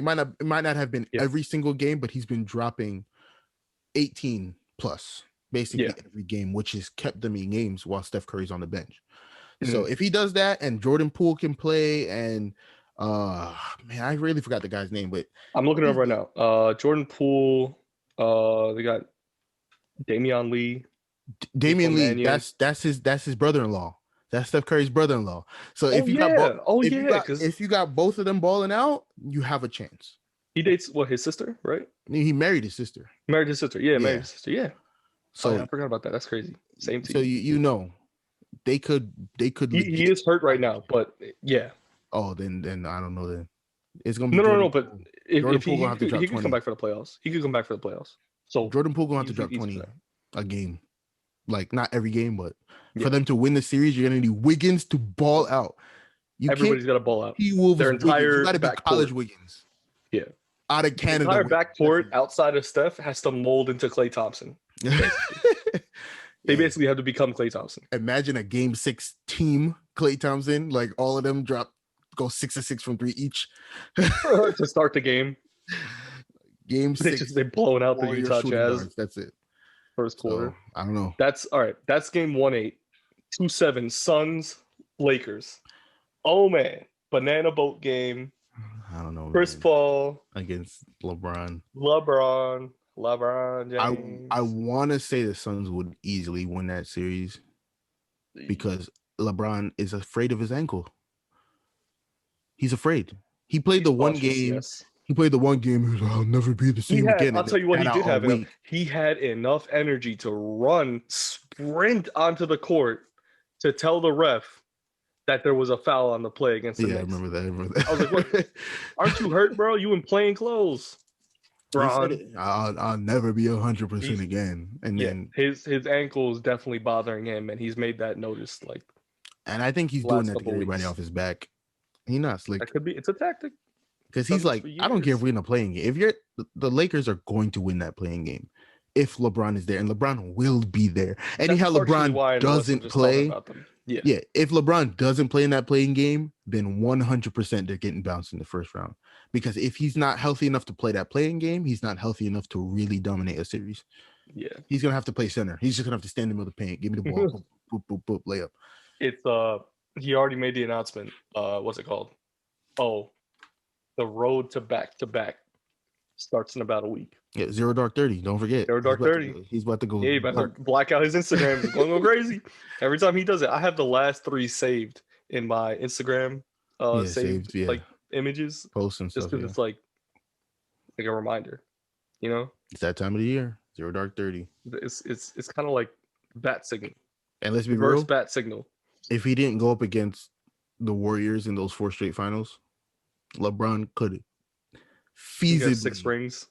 might not have been every single game, but he's been dropping 18 plus basically every game, which has kept them in games while Steph Curry's on the bench. Mm-hmm. So if he does that, and Jordan Poole can play, and man, I really forgot the guy's name, but I'm looking it up right now. Jordan Poole, they got Damian Lee. That's his brother-in-law. That's Steph Curry's brother-in-law. So if you got both of them balling out, you have a chance. He dates his sister, right? He married his sister. Married his sister. Yeah, married his sister. Yeah. So I forgot about that. That's crazy. Same team. So you know, they could. He is hurt right now, but yeah. Oh, then I don't know. Then it's gonna be no. But if he can come back for the playoffs. He could come back for the playoffs. So Jordan Poole gonna have to drop 20 a game. Like not every game, but for them to win the series, you're gonna need Wiggins to ball out. Everybody's got to ball out. Their entire college Wiggins. Yeah. Out of Canada. The entire backcourt outside of Steph has to mold into Klay Thompson. They basically have to become Klay Thompson. Imagine a game 6 team, Klay Thompson, like all of them go 6 of 6 from 3 each to start the game. Game 6, they blowing out the Utah Jazz. Guards. That's it. First quarter. So, I don't know. That's all right. That's game 1-8. 2-7 Suns, Lakers. Oh man, banana boat game. I don't know, Chris man. Paul Against LeBron. LeBron I James. want to say the Suns would easily win that series because LeBron is afraid of his ankle. He's afraid. He played He's the one cautious, game. yes. He played the one game. He was like, I'll never be the He same had, again. I'll And then tell you what, sat he out did all have enough. week. He had enough energy to run, sprint onto the court to tell the ref that there was a foul on the play against the Yeah, I Knicks. remember that. I remember that. I was like, what? Aren't you hurt, bro? You in plain clothes. He said Bron. it. I'll never be 100% He's, again. And yeah, then, his ankle is definitely bothering him, and he's made that notice like and I think he's the doing last that to get couple everybody weeks. off his back. He's not That slick could be, it's a tactic. because Done he's this like, for I don't care if years. we're in a playing game. If you're the Lakers are going to win that playing game if LeBron is there, and LeBron will be there. Anyhow, That's partially LeBron why I wasn't doesn't just talking play. about them. Yeah. Yeah, if LeBron doesn't play in that playing game, then 100% they're getting bounced in the first round. Because if he's not healthy enough to play that playing game, he's not healthy enough to really dominate a series. Yeah. He's gonna have to play center. He's just gonna have to stand in the middle of the paint, give me the ball, boop, boop, boop, boop, layup. It's he already made the announcement. What's it called? Oh, the road to back starts in about a week. Yeah, 0 Dark 30. Don't forget. Zero Dark 30. He's about to go. Yeah, you better black out his Instagram. It's going to go crazy. Every time he does it, I have the last 3 saved in my Instagram saved yeah. like images. Posts and Just stuff. because Yeah. it's like a reminder, you know? It's that time of the year. 0 Dark 30. It's kind of like bat signal. And let's be Reverse real. bat signal. If he didn't go up against the Warriors in those 4 straight finals, LeBron could feasibly 6 rings.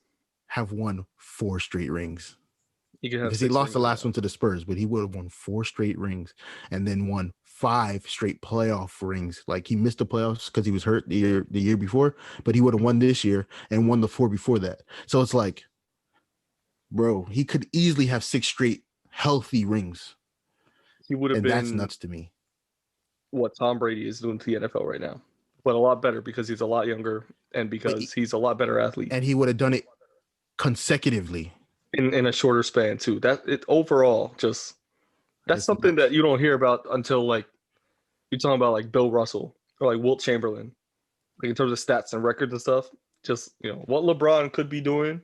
have won 4 straight rings. He could have because he 6 lost the rings last now. one to the Spurs, but he would have won 4 straight rings and then won 5 straight playoff rings. Like he missed the playoffs because he was hurt the year before, but he would have won this year and won the 4 before that. So it's like, bro, he could easily have 6 straight healthy rings. He would have And been that's nuts to me. what Tom Brady is doing to the NFL right now, but a lot better because he's a lot younger and because he's a lot better athlete. And he would have done it consecutively in a shorter span too. That it overall just that's something that you don't hear about until like you're talking about like Bill Russell or like Wilt Chamberlain, like in terms of stats and records and stuff. Just what LeBron could be doing.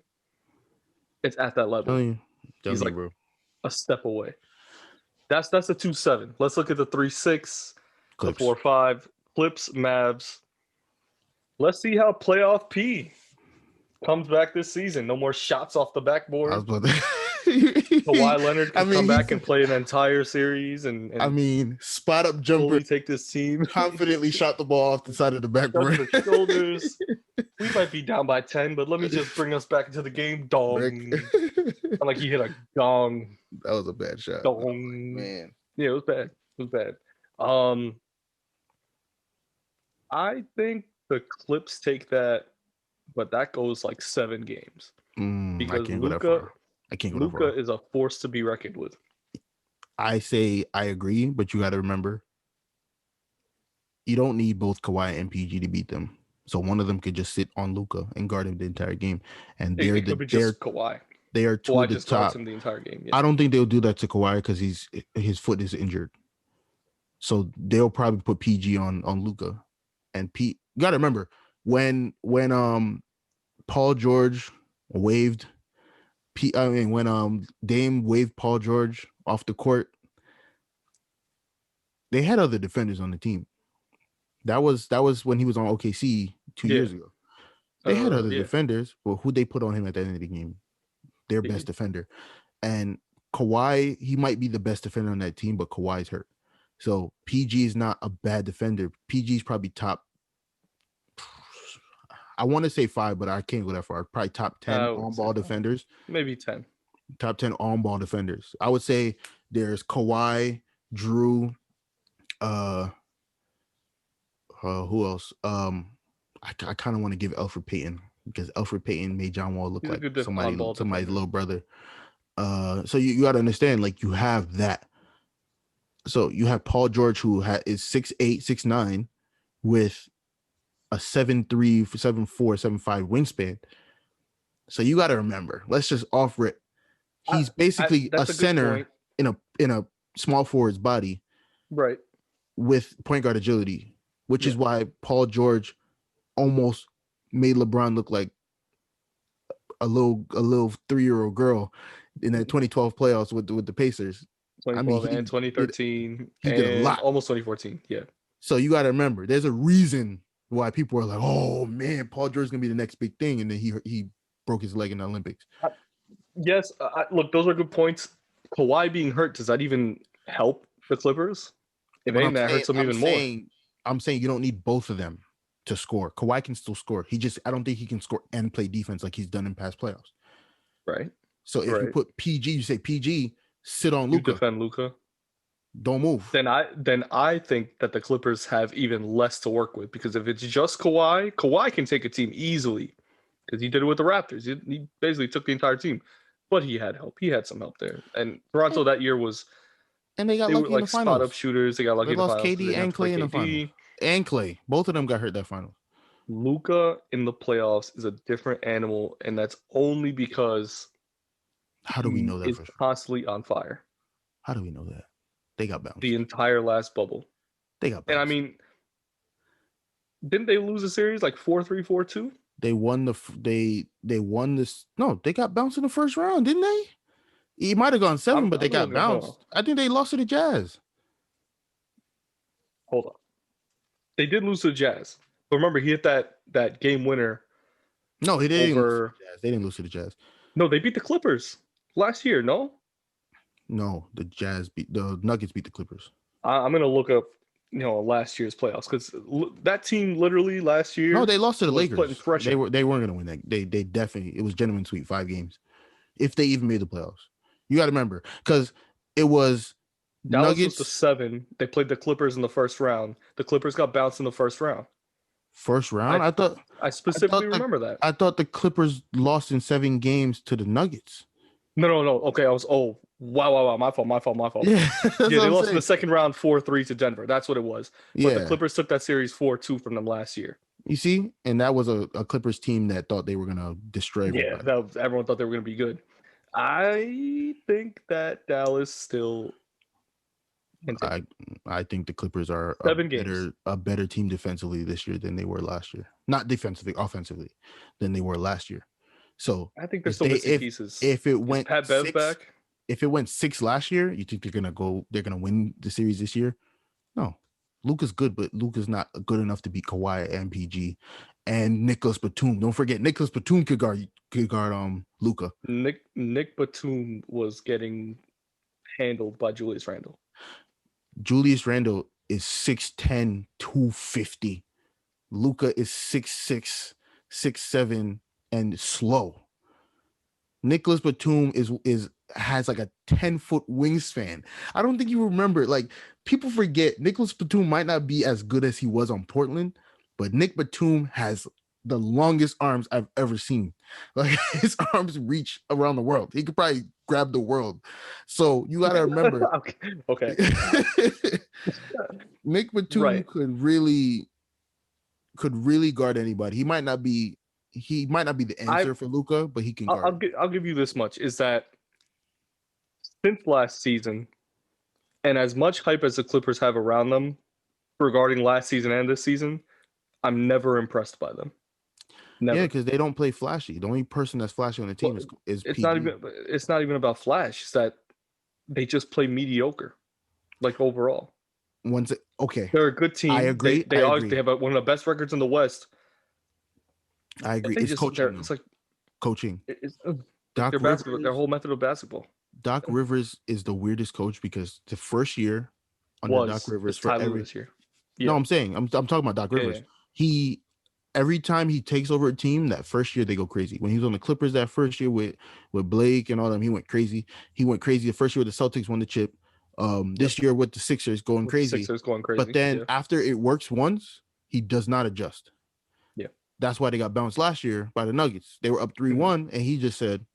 It's at that level. He's like bro. a step away. That's the 2-7. Let's look at the 3-6, the 4-5. Clips, Mavs. Let's see how playoff P comes back this season. No more shots off the backboard. Kawhi Leonard can come back and play an entire series. And spot up jumper. Take this team. Confidently shot the ball off the side of the backboard. The shoulders. We might be down by 10, but let me just bring us back into the game. Dong. Like he hit a gong. That was a bad shot. Dong. Man. Yeah, it was bad. It was bad. I think the Clips take that, but that goes like 7 games. Because Luka is a force to be reckoned with. I say I agree, but you got to remember, you don't need both Kawhi and PG to beat them. So one of them could just sit on Luka and guard him the entire game. And they're just Kawhi. They are two Kawhi of the just top. guards him the entire game. Yeah. I don't think they'll do that to Kawhi because his foot is injured. So they'll probably put PG on Luka. And Pete, you got to remember when Paul George waved when Dame waved Paul George off the court, they had other defenders on the team. That was when he was on OKC 2 years ago. They had other defenders, but who they put on him at the end of the game? Their best defender. And Kawhi, he might be the best defender on that team, but Kawhi's hurt. So PG is not a bad defender. PG is probably top, I want to say 5, but I can't go that far. Probably top 10 on-ball defenders. Maybe 10. Top 10 on-ball defenders. I would say there's Kawhi, Drew, who else? I kind of want to give Elfrid Payton because Elfrid Payton made John Wall look like somebody's little brother. So you got to understand, like, you have that. So you have Paul George, who is 6'8", 6'9", with a 7'3", 7'4", 7'5" wingspan. So you got to remember, let's just offer it. He's basically a center in a small forward's body, right? With point guard agility. which is why Paul George almost made LeBron look like a little 3-year-old girl in that 2012 playoffs with the Pacers. 2012 and 2013 he did a lot. Almost 2014. Yeah. So you got to remember, there's a reason why people are like, "Oh man, Paul George's gonna be the next big thing," and then he broke his leg in the Olympics. Yes, look, those are good points. Kawhi being hurt, does that even help the Clippers? If anything, that hurts them even more. I'm saying you don't need both of them to score. Kawhi can still score. I don't think he can score and play defense like he's done in past playoffs. Right. So if you put PG, you say PG, sit on Luka. You defend Luka. Don't move. Then I think that the Clippers have even less to work with, because if it's just Kawhi can take a team easily, because he did it with the Raptors. He basically took the entire team, but he had help. He had some help there. And Toronto that year was, and they got lucky in the finals. Spot up shooters. They got lucky. They lost KD and Clay in the finals. And Clay, both of them got hurt that finals. Luka in the playoffs is a different animal, and that's only because how do we know that? He's constantly on fire. How do we know that? They got bounced. The entire last bubble. They got bounced. And I mean, didn't they lose a series like 4-3, 4-2? They won they won this. No, they got bounced in the first round, didn't they? It might have gone 7, but they got bounced. I think they lost to the Jazz. Hold on. They did lose to the Jazz. But remember, he hit that game winner. No, he didn't. They didn't lose to the Jazz. No, they beat the Clippers last year, no? No, the Nuggets beat the Clippers. I'm going to look up, last year's playoffs, because that team literally last year. No, they lost to the Lakers. They weren't going to win that. They definitely, it was genuine sweep, 5 games. If they even made the playoffs. You got to remember, because it was Dallas Nuggets was the 7. They played the Clippers in the first round. The Clippers got bounced in the first round. First round? I specifically remember that. I thought the Clippers lost in 7 games to the Nuggets. No. Okay, wow. My fault. Yeah, they lost in the second round 4-3 to Denver. That's what it was. But the Clippers took that series 4-2 from them last year. You see? And that was a Clippers team that thought they were going to destroy everybody. Yeah, everyone thought they were going to be good. I think that Dallas still I think the Clippers are a better team defensively this year than they were last year. Not defensively, offensively than they were last year. So I think there's still missing pieces. If it went Pat Bev 6, back, if it went 6 last year, you think they're gonna win the series this year? No. Luka's good, but Luka's not good enough to beat Kawhi and PG and Nicholas Batum. Don't forget, Nicholas Batum could guard Luka. Nick Batum was getting handled by Julius Randle. Julius Randle is 6'10", 250. Luka is 6'6", 6'7", and slow. Nicholas Batum has like a 10-foot wingspan. I don't think you remember. Like, people forget Nicholas Batum might not be as good as he was on Portland, but Nick Batum has the longest arms I've ever seen. Like, his arms reach around the world. He could probably grab the world. So you got to remember. Okay. Nick Batum could really guard anybody. He might not be the answer for Luka, but he can guard. I'll give you this much, is that since last season, and as much hype as the Clippers have around them regarding last season and this season, I'm never impressed by them. Never. Yeah, because they don't play flashy. The only person that's flashy on the team is it's PG. It's not even about flash. It's that they just play mediocre, like overall. They're a good team. I agree. They have one of the best records in the West. I agree. It's coaching. It's like coaching. It's their whole method of basketball. Doc Rivers is the weirdest coach, because the first year under Doc Rivers this year. Yeah. No, I'm saying I'm talking about Doc Rivers. Yeah. Every time he takes over a team, that first year they go crazy. When he was on the Clippers that first year with Blake and all them, he went crazy. The first year with the Celtics won the chip. This year with the Sixers going crazy. But then after it works once, he does not adjust. Yeah. That's why they got bounced last year by the Nuggets. They were up 3-1, and he just said,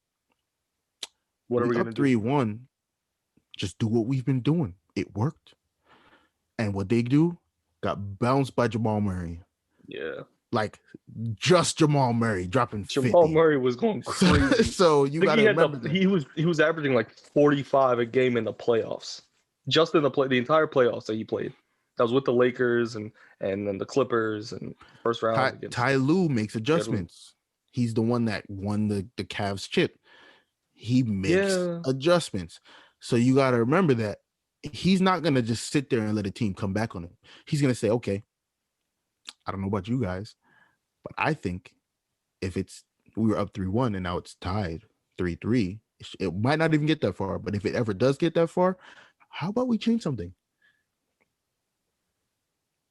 "What are we going to do? 3-1, just do what we've been doing. It worked." And what they do, got bounced by Jamal Murray. Yeah. Like, just Jamal Murray dropping 50. Jamal Murray was going crazy. So you got to remember he was averaging like 45 a game in the playoffs. Just in the entire playoffs that he played. That was with the Lakers and then the Clippers and first round against Ty Lue makes adjustments. He's the one that won the Cavs chip. He makes adjustments. So you got to remember that he's not going to just sit there and let a team come back on him. He's going to say, okay, I don't know about you guys, but I think if we were up 3-1 and now it's tied 3-3, it might not even get that far. But if it ever does get that far, how about we change something?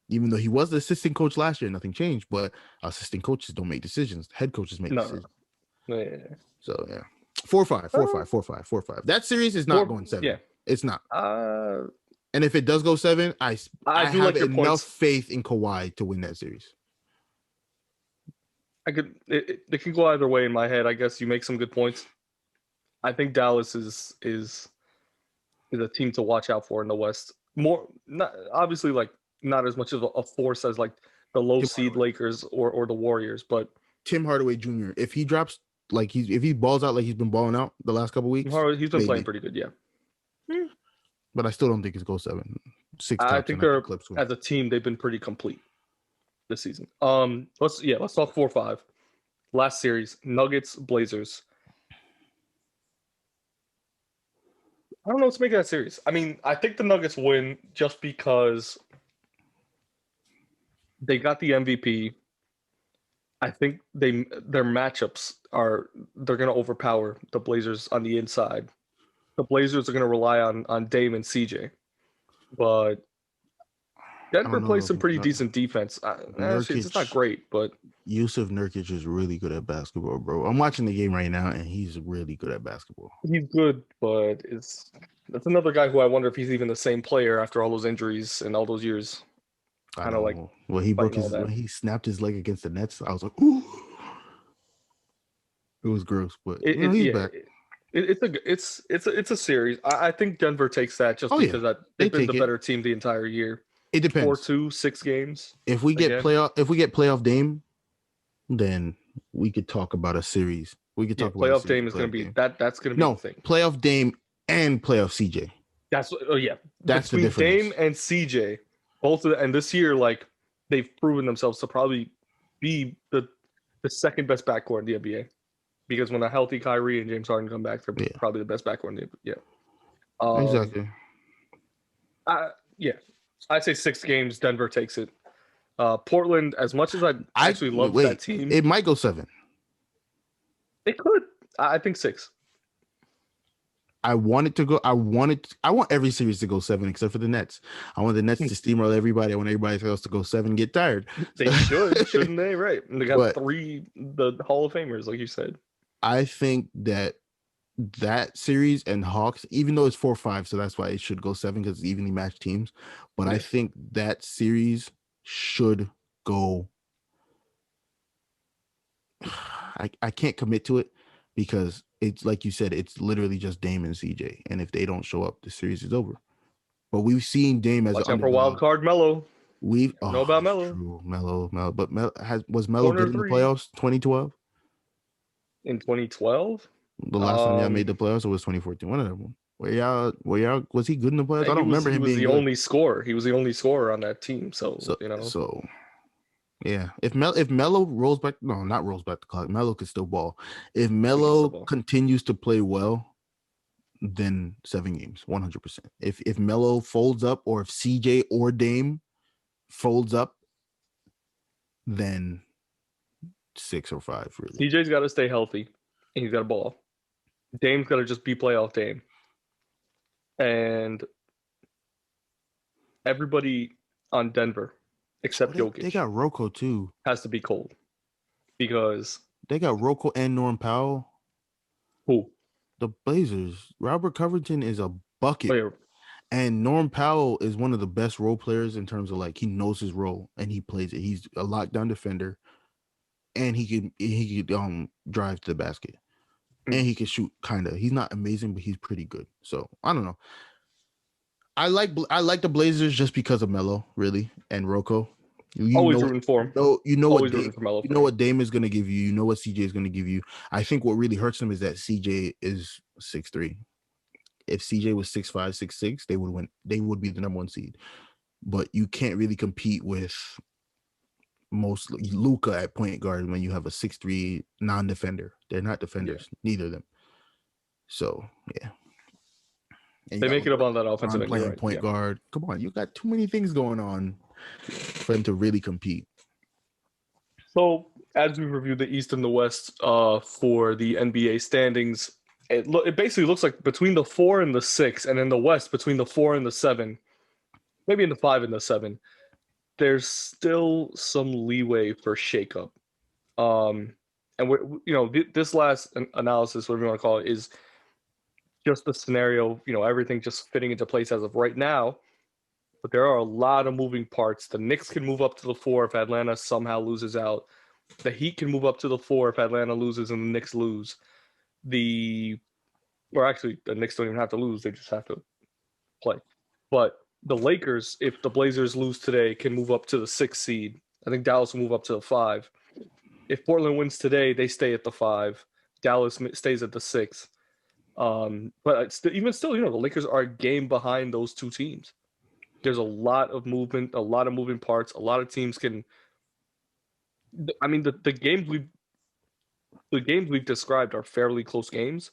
Even though he was the assistant coach last year, nothing changed. But assistant coaches don't make decisions. Head coaches make decisions. Yeah. So, yeah. 4-5, 4-5, 4-5, 4-5. That series is not going 7. Yeah. It's not. And if it does go 7, I have like enough faith in Kawhi to win that series. It can go either way in my head. I guess you make some good points. I think Dallas is a team to watch out for in the West. More, not obviously, like not as much of a force as like the low seed Lakers or the Warriors, but Tim Hardaway Jr. If he drops if he balls out like he's been balling out the last couple weeks, he's been playing pretty good, yeah. But I still don't think it's go 7. 6. I think they're as a team they've been pretty complete this season. Let's talk 4-5. Last series, Nuggets Blazers. I don't know what's making that series. I mean, I think the Nuggets win just because they got the MVP. I think their matchups they're going to overpower the Blazers on the inside. The Blazers are going to rely on Dame and CJ, but Denver plays some pretty decent defense. It's not great, but Yusuf Nurkic is really good at basketball, bro. I'm watching the game right now, and he's really good at basketball. He's good, but that's another guy who I wonder if he's even the same player after all those injuries and all those years. Kind of like when he snapped his leg against the Nets, I was like, ooh, it was gross, but he's back. It's a series. I think Denver takes that just because they've been the better team the entire year. It depends. 4-2, 6 games. If we get playoff Dame, then we could talk about a series. We could talk about playoff Dame is going to be that's going to be the thing. Playoff Dame and playoff CJ. That's that's between the difference. Dame and CJ, both of and this year, like they've proven themselves to probably be the second best backcourt in the NBA. Because when a healthy Kyrie and James Harden come back, they're probably the best backcourt in the NBA. Exactly. I'd say 6 games. Denver takes it. Portland, as much as I actually love that team, it might go 7. It could. I think 6. I want it to go. I want every series to go 7 except for the Nets. I want the Nets to steamroll everybody. I want everybody else to go 7 and get tired. They shouldn't they? Right. And they got 3 the Hall of Famers, like you said. I think that series and Hawks, even though it's 4-5, so that's why it should go 7 because it's evenly matched teams. But I think that series should go. I can't commit to it because it's like you said, it's literally just Dame and CJ, and if they don't show up, the series is over. But we've seen Dame as watch out for wild card Melo. We've know about Melo. True. Melo, but was Melo good in the playoffs? 2012. In 2012, the last time y'all made the playoffs, or was 2014? One of them. Where y'all was he good in the playoffs? I don't remember him being the only scorer. He was the only scorer on that team. So yeah. If Melo rolls back, no, not rolls back the clock. Melo could still ball. If Melo continues to play well, then 7 games, 100%. If Melo folds up, or if CJ or Dame folds up, then 6 or 5. Really, CJ's got to stay healthy, and he's got to ball. Dame's got to just be playoff Dame. And everybody on Denver, except Jokic. They got Rocco too. Has to be cold. Because they got Rocco and Norm Powell. Who? The Blazers. Robert Covington is a bucket. Oh, yeah. And Norm Powell is one of the best role players in terms of like he knows his role and he plays it. He's a lockdown defender. And he could drive to the basket. And he can shoot kinda. He's not amazing, but he's pretty good. So I don't know. I like the Blazers just because of Melo, really, and Rocco. Always rooting for him. You know what Dame is gonna give you. You know what CJ is gonna give you. I think what really hurts them is that CJ is 6'3". If CJ was 6'5", 6'6", they would win. They would be the number 1 seed. but you can't really compete with mostly Luka at point guard when you have a 6'3" non-defender. They're not defenders, neither of them. So yeah, and you They got make it up on that offensive LeBron end. You're playing right. point guard. Come on, you got too many things going on for him to really compete. So as we review the East and the West for the NBA standings, it basically looks like between the 4 and the 6, and in the West between the 4 and the 7, maybe in the 5 and the 7, there's still some leeway for shakeup. And this last analysis, whatever you want to call it, is just the scenario. Everything just fitting into place as of right now. But there are a lot of moving parts. The Knicks can move up to the 4 if Atlanta somehow loses out. The Heat can move up to the 4 if Atlanta loses and the Knicks lose. Actually, the Knicks don't even have to lose. They just have to play. But the Lakers, if the Blazers lose today, can move up to the 6th seed. I think Dallas will move up to the 5. If Portland wins today, they stay at the 5. Dallas stays at the 6. But even still, the Lakers are a game behind those two teams. There's a lot of movement, a lot of moving parts. A lot of teams can. I mean, the games we've described are fairly close games.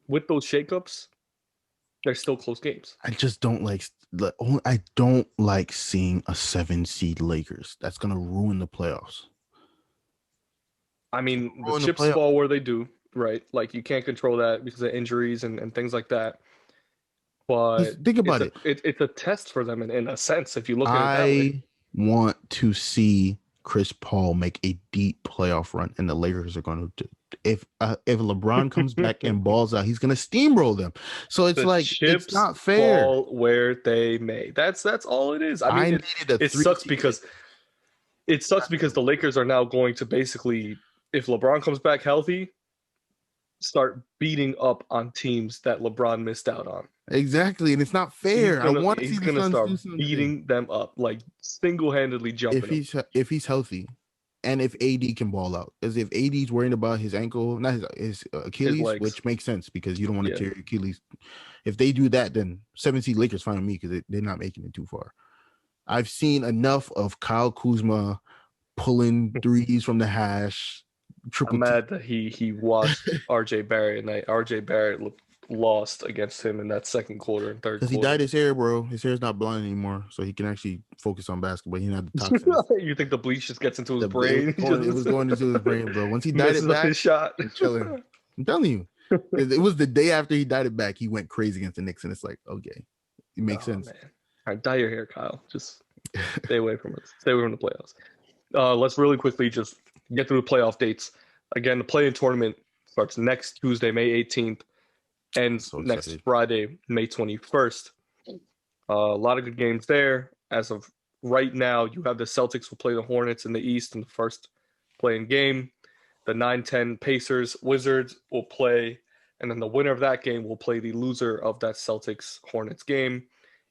With those shakeups, they're still close games. I just don't like. I don't like seeing a 7 seed Lakers. That's gonna ruin the playoffs. I mean, the chips fall where they do, right? Like you can't control that because of injuries and things like that. But think about it. It's a test for them in a sense. If you look at it that way. I want to see Chris Paul make a deep playoff run, and the Lakers are going to. If LeBron comes back and balls out, he's going to steamroll them. So it's it's not fair. Fall where they may. That's all it is. I mean, it sucks because the Lakers are now going to basically, if LeBron comes back healthy, start beating up on teams that LeBron missed out on. Exactly, and it's not fair. He's going to start beating them up, like single-handedly jumping. If he's healthy, and if AD can ball out, as if AD's worrying about his ankle, not his Achilles, which makes sense because you don't want to tear your Achilles. If they do that, then 7 seed Lakers fine with me because they're not making it too far. I've seen enough of Kyle Kuzma pulling threes from the hash. I'm mad that he watched RJ Barrett, and RJ Barrett lost against him in that second quarter and third quarter. Because he dyed his hair, bro. His hair's not blonde anymore, so he can actually focus on basketball. He had the toxins. You think the bleach just gets into his brain? It was going into his brain, bro. Once he dyed it back, his shot. Chilling. I'm telling you. It was the day after he dyed it back, he went crazy against the Knicks, and it's like, okay, it makes sense. Man. All right, dye your hair, Kyle. Just stay away from it. Stay away from the playoffs. Let's really quickly just get through the playoff dates. Again, the play-in tournament starts next Tuesday, May 18th, ends next Friday, May 21st. A lot of good games there. As of right now, you have the Celtics will play the Hornets in the East in the first play-in game. The 9-10 Pacers Wizards will play, and then the winner of that game will play the loser of that Celtics Hornets game.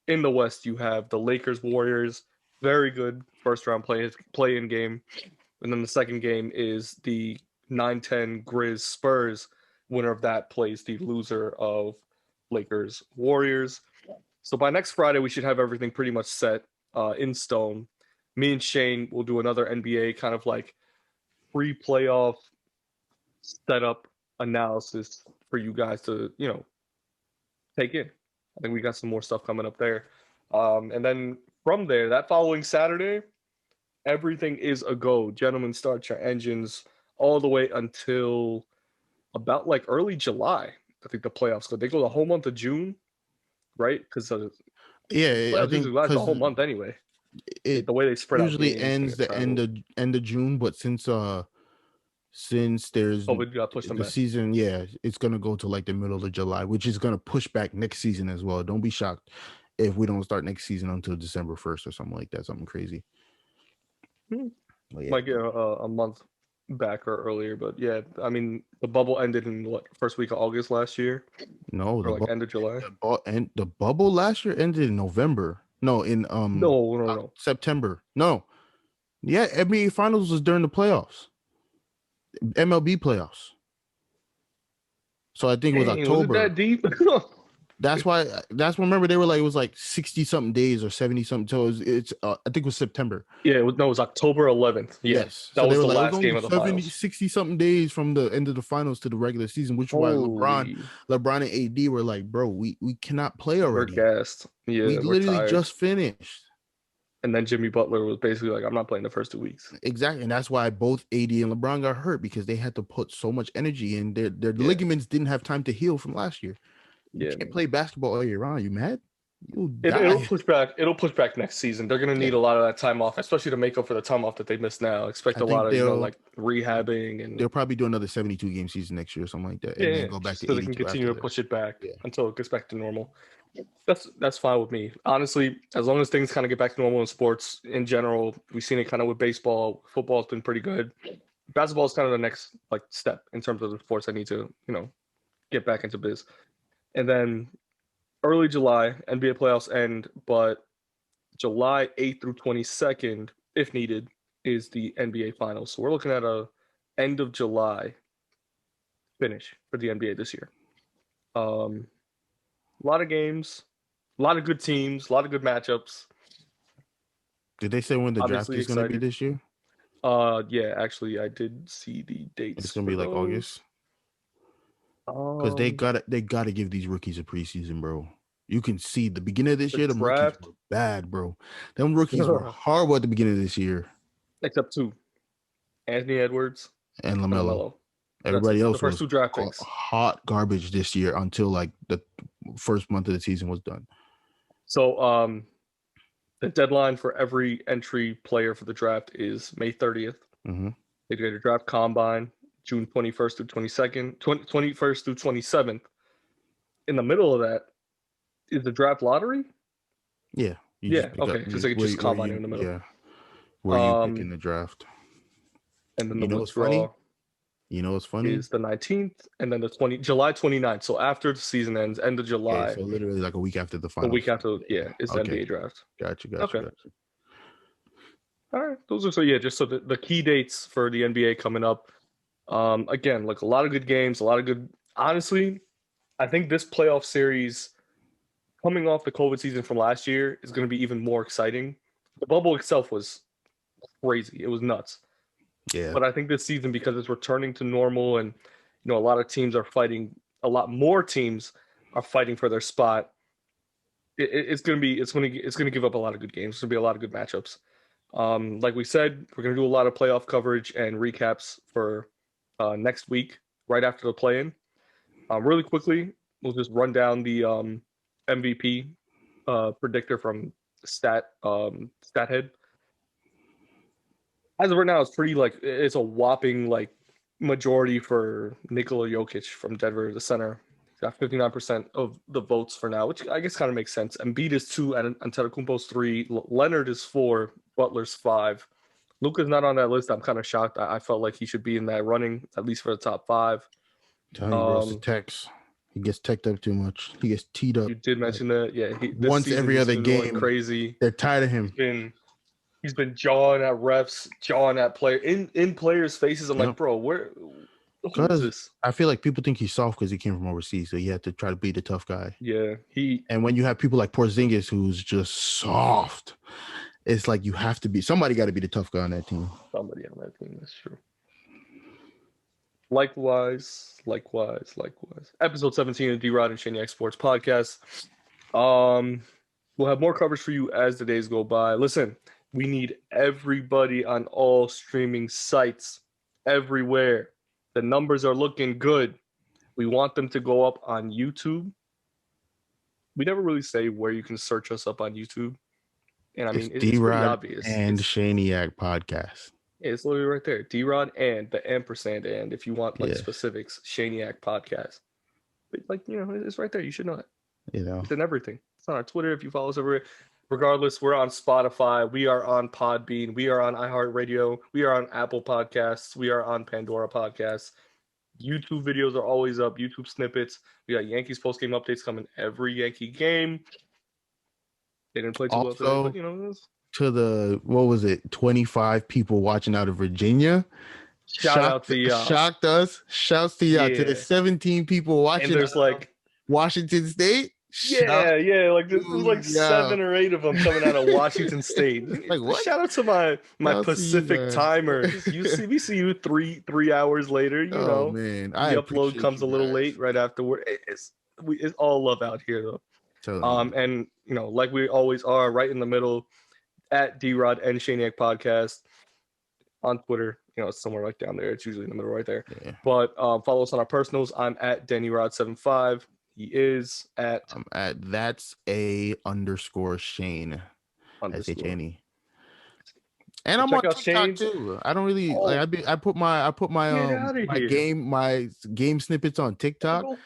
In the West, you have the Lakers Warriors, very good first-round play-in game. And then the second game is the 9-10 Grizz Spurs. Winner of that plays the loser of Lakers Warriors. So by next Friday, we should have everything pretty much set in stone. Me and Shane will do another NBA kind of like pre-playoff setup analysis for you guys to, take in. I think we got some more stuff coming up there. And then from there, that following Saturday, everything is a go. Gentlemen, start your engines all the way until about like early July. I think the playoffs go. They go the whole month of June, right? Because I think the whole month anyway. The way they spread usually out ends the end of June, but since there's COVID got pushed the season, it's gonna go to like the middle of July, which is gonna push back next season as well. Don't be shocked if we don't start next season until December 1st or something like that, something crazy. Might get a month back or earlier, but I mean the bubble ended in first week of August last year. No, or end of July. The bubble last year ended in November. No, in no. September. No, NBA Finals was during the playoffs, MLB playoffs. So I think it was October. Was it that deep? That's why. Remember they were like it was like 60 something days or 70 something. So it's I think it was September. Yeah, it was October 11th. Yeah, Yes. that So they was were the like it was last only game of the 70, finals. 60 something days from the end of the finals to the regular season, which is why Holy, LeBron and AD were like, bro, we cannot play we're already. gassed. Yeah, We we're literally tired. just finished. And then Jimmy Butler was basically like, I'm not playing the first 2 weeks. Exactly. And that's why both AD and LeBron got hurt because they had to put so much energy in. Their ligaments didn't have time to heal from last year. You can't play basketball all year round. You mad? You'll die. It'll push back. It'll push back next season. They're gonna need a lot of that time off, especially to make up for the time off that they missed now. Expect a lot of like rehabbing, and they'll probably do another 72 game season next year or something like that, and then go back to so 82 they can continue to push it back until it gets back to normal. That's fine with me. Honestly, as long as things kind of get back to normal in sports in general, we've seen it kind of with baseball. Football's been pretty good. Basketball is kind of the next like step in terms of the sports I need to get back into biz. And then early July, NBA playoffs end, but July 8th through 22nd, if needed, is the NBA finals. So we're looking at a end of July finish for the NBA this year. A lot of games, a lot of good teams, a lot of good matchups. Did they say when the draft is going to be this year? Yeah, actually, I did see the dates. It's going to be like August. Because they gotta give these rookies a preseason, bro. You can see the beginning of this year, the rookies were bad, bro. Them rookies were horrible at the beginning of this year. Except two, Anthony Edwards and LaMelo. Everybody else the first was 2 draft picks. Hot garbage this year until like the first month of the season was done. So the deadline for every entry player for the draft is May 30th. Mm-hmm. They do a draft combine June 21st through 22nd, 21st through 27th. In the middle of that is the draft lottery. Yeah. Okay. Because they could just combine in the middle. Yeah. Where you pick in the draft. And then the withdrawal. You know what's funny? Is the 19th and then the July 29th. So after the season ends, end of July. Okay, so literally like a week after the finals. A week after, is the NBA draft. Gotcha. All right. Those are just so the key dates for the NBA coming up. Again, like a lot of good games, a lot of good. Honestly, I think this playoff series, coming off the COVID season from last year, is going to be even more exciting. The bubble itself was crazy; it was nuts. Yeah. But I think this season, because it's returning to normal, and a lot of teams are fighting. A lot more teams are fighting for their spot. It's going to give up a lot of good games. It's going to be a lot of good matchups. Like we said, we're going to do a lot of playoff coverage and recaps for next week, right after the play-in. Really quickly, we'll just run down the MVP predictor from StatHead. As of right now, it's a whopping majority for Nikola Jokic from Denver, the center. He's got 59% of the votes for now, which I guess kind of makes sense. Embiid is 2, and Antetokounmpo's 3. Leonard is 4. Butler's 5. Luka's not on that list. I'm kind of shocked. I felt like he should be in that running, at least for the top 5. Tell you, bro, it's the text. He gets teched up too much. He gets teed up. You did mention that. Yeah. Once every other game. Crazy. They're tired of him. He's been jawing at refs, jawing at in players' faces. I'm like, bro, who is this? I feel like people think he's soft because he came from overseas, so he had to try to be the tough guy. Yeah. And when you have people like Porzingis who's just soft, it's like you have to be. Somebody got to be the tough guy on that team. Somebody on that team. That's true. Likewise. Episode 17 of D-Rod and Shaniac Sports Podcast. We'll have more coverage for you as the days go by. Listen, we need everybody on all streaming sites, everywhere. The numbers are looking good. We want them to go up on YouTube. We never really say where you can search us up on YouTube. And I mean, it's pretty obvious. And Shaniac Podcast. It's literally right there. D-Rod and the ampersand, and if you want specifics, Shaniac Podcast. But it's right there. You should know that. It's in everything. It's on our Twitter if you follow us everywhere. Regardless, we're on Spotify. We are on Podbean. We are on iHeartRadio. We are on Apple Podcasts. We are on Pandora Podcasts. YouTube videos are always up. YouTube snippets. We got Yankees post-game updates coming every Yankee game. They didn't play too well today, but to the 25 people watching out of Virginia. Shout to y'all. Shocked us. Shouts to y'all. To the 17 people watching. And there's Washington State. Yeah, like there's like yeah. 7 or 8 of them coming out of Washington State. Like, what? Shout out to my Shout out to you Pacific guys. timers. We see you three hours later. You Oh know, man, the I upload appreciate comes a you little guys. late right afterward. It's all love out here though. Totally. And you know, like we always are, right in the middle at D-Rod and Shaniac Podcast on Twitter. You know, it's somewhere right down there. It's usually in the middle right there. Yeah. But follow us on our personals. I'm at DennyRod75. He is at I'm at that's a_Shane _. SHNE. And I'm on Check out TikTok Shane. too. I don't really like. I put my game snippets on TikTok. Go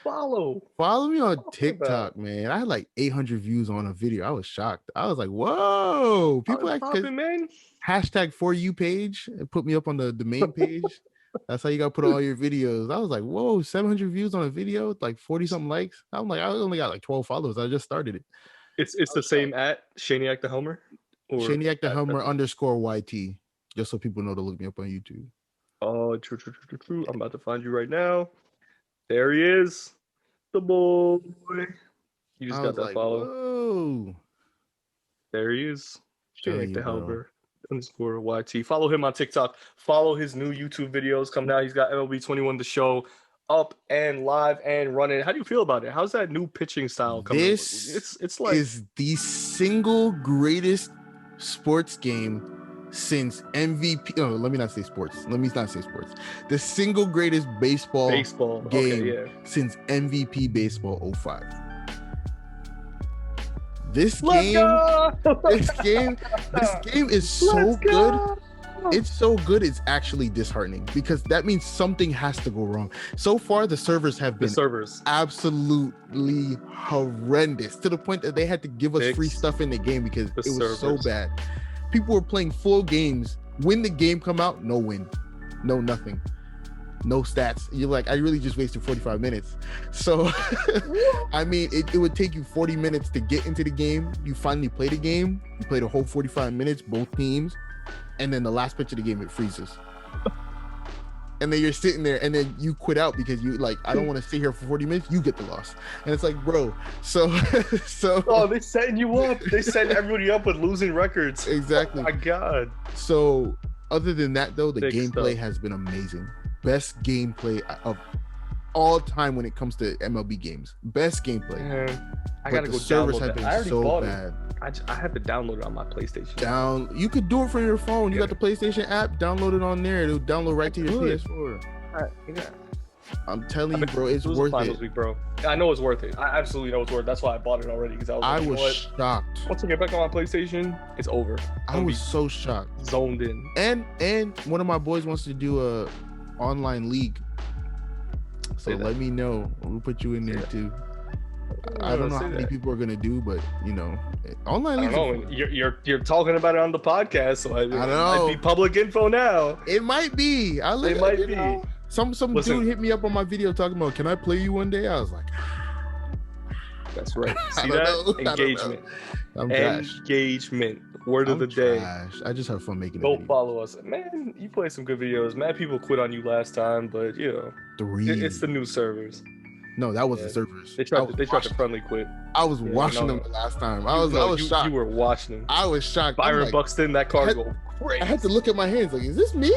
follow me on TikTok, man. I had like 800 views on a video. I was shocked. I was like, "Whoa!" People man. Hashtag for you page and put me up on the main page. That's how you gotta put all your videos. I was like, "Whoa!" 700 views on a video, like 40 something likes. I'm like, I only got like 12 followers. I just started it. It's the same at Shaniac the Homer. Shaniac the Homer _YT, just so people know to look me up on YouTube. Oh, true. I'm about to find you right now. There he is, the boy. You just got that follow. Whoa. There he is, Shaniac the Homer _YT. Follow him on TikTok. Follow his new YouTube videos coming out. He's got MLB 21 the show up and live and running. How do you feel about it? How's that new pitching style coming? It's like is the single greatest sports game since MVP. No, let me not say sports. The single greatest baseball game since MVP Baseball 05. This game is so good. It's so good, it's actually disheartening because that means something has to go wrong. So far, the servers have been absolutely horrendous to the point that they had to give us free stuff in the game because it was so bad. People were playing full games. When the game come out, no win, no nothing, no stats. You're like, I really just wasted 45 minutes. So, I mean, it would take you 40 minutes to get into the game. You finally play the game. You play the whole 45 minutes, both teams. And then the last pitch of the game, it freezes. And then you're sitting there and then you quit out because you like, I don't want to sit here for 40 minutes. You get the loss. And it's like, bro, so. Oh, they're setting you up. They set everybody up with losing records. Exactly. Oh my God. So other than that, though, the gameplay has been amazing. Best gameplay of all time when it comes to MLB games. Best gameplay. I gotta go download that. I already bought it. I have to download it on my PlayStation. You could do it from your phone. You got the PlayStation app. Download it on there. It'll download right to your PS4. I'm telling you, bro, it's worth it. Week, bro. I know it's worth it. I absolutely know it's worth it. That's why I bought it already. Because I was shocked. Once I get back on my PlayStation, it's over. I was so shocked. Zoned in. And one of my boys wants to do a online league. So let me know. We'll put you in there too. I don't know how many people are gonna do, but you know, online. I don't know. You're talking about it on the podcast, so I know. It might be public info now. It might be. It might be. Some dude hit me up on my video talking about, can I play you one day? I was like, that's right. See that? Engagement. I'm trash. Engagement. Word of the day. I just have fun making it. Go follow us, man. You play some good videos. Mad people quit on you last time, but you know, it's the new servers. No, that was the servers. They tried to friendly quit. I was watching them the last time. I was shocked. You were watching them. I was shocked. Byron Buxton, that card go crazy. I had to look at my hands like, is this me?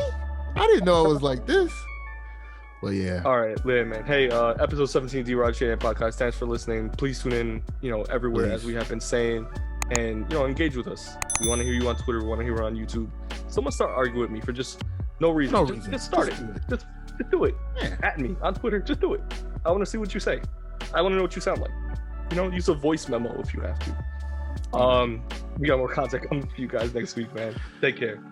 I didn't know I was like this. Well, yeah. All right, man. Hey, episode 17 D-Rod Shaniac Podcast. Thanks for listening. Please tune in, everywhere as we have been saying, and engage with us. We want to hear you on Twitter. We want to hear you on YouTube. Someone start arguing with me for just no reason. Just start it. Just do it. Yeah. At me on Twitter. Just do it. I want to see what you say. I want to know what you sound like. Use a voice memo if you have to. We got more content coming for you guys next week, man. Take care.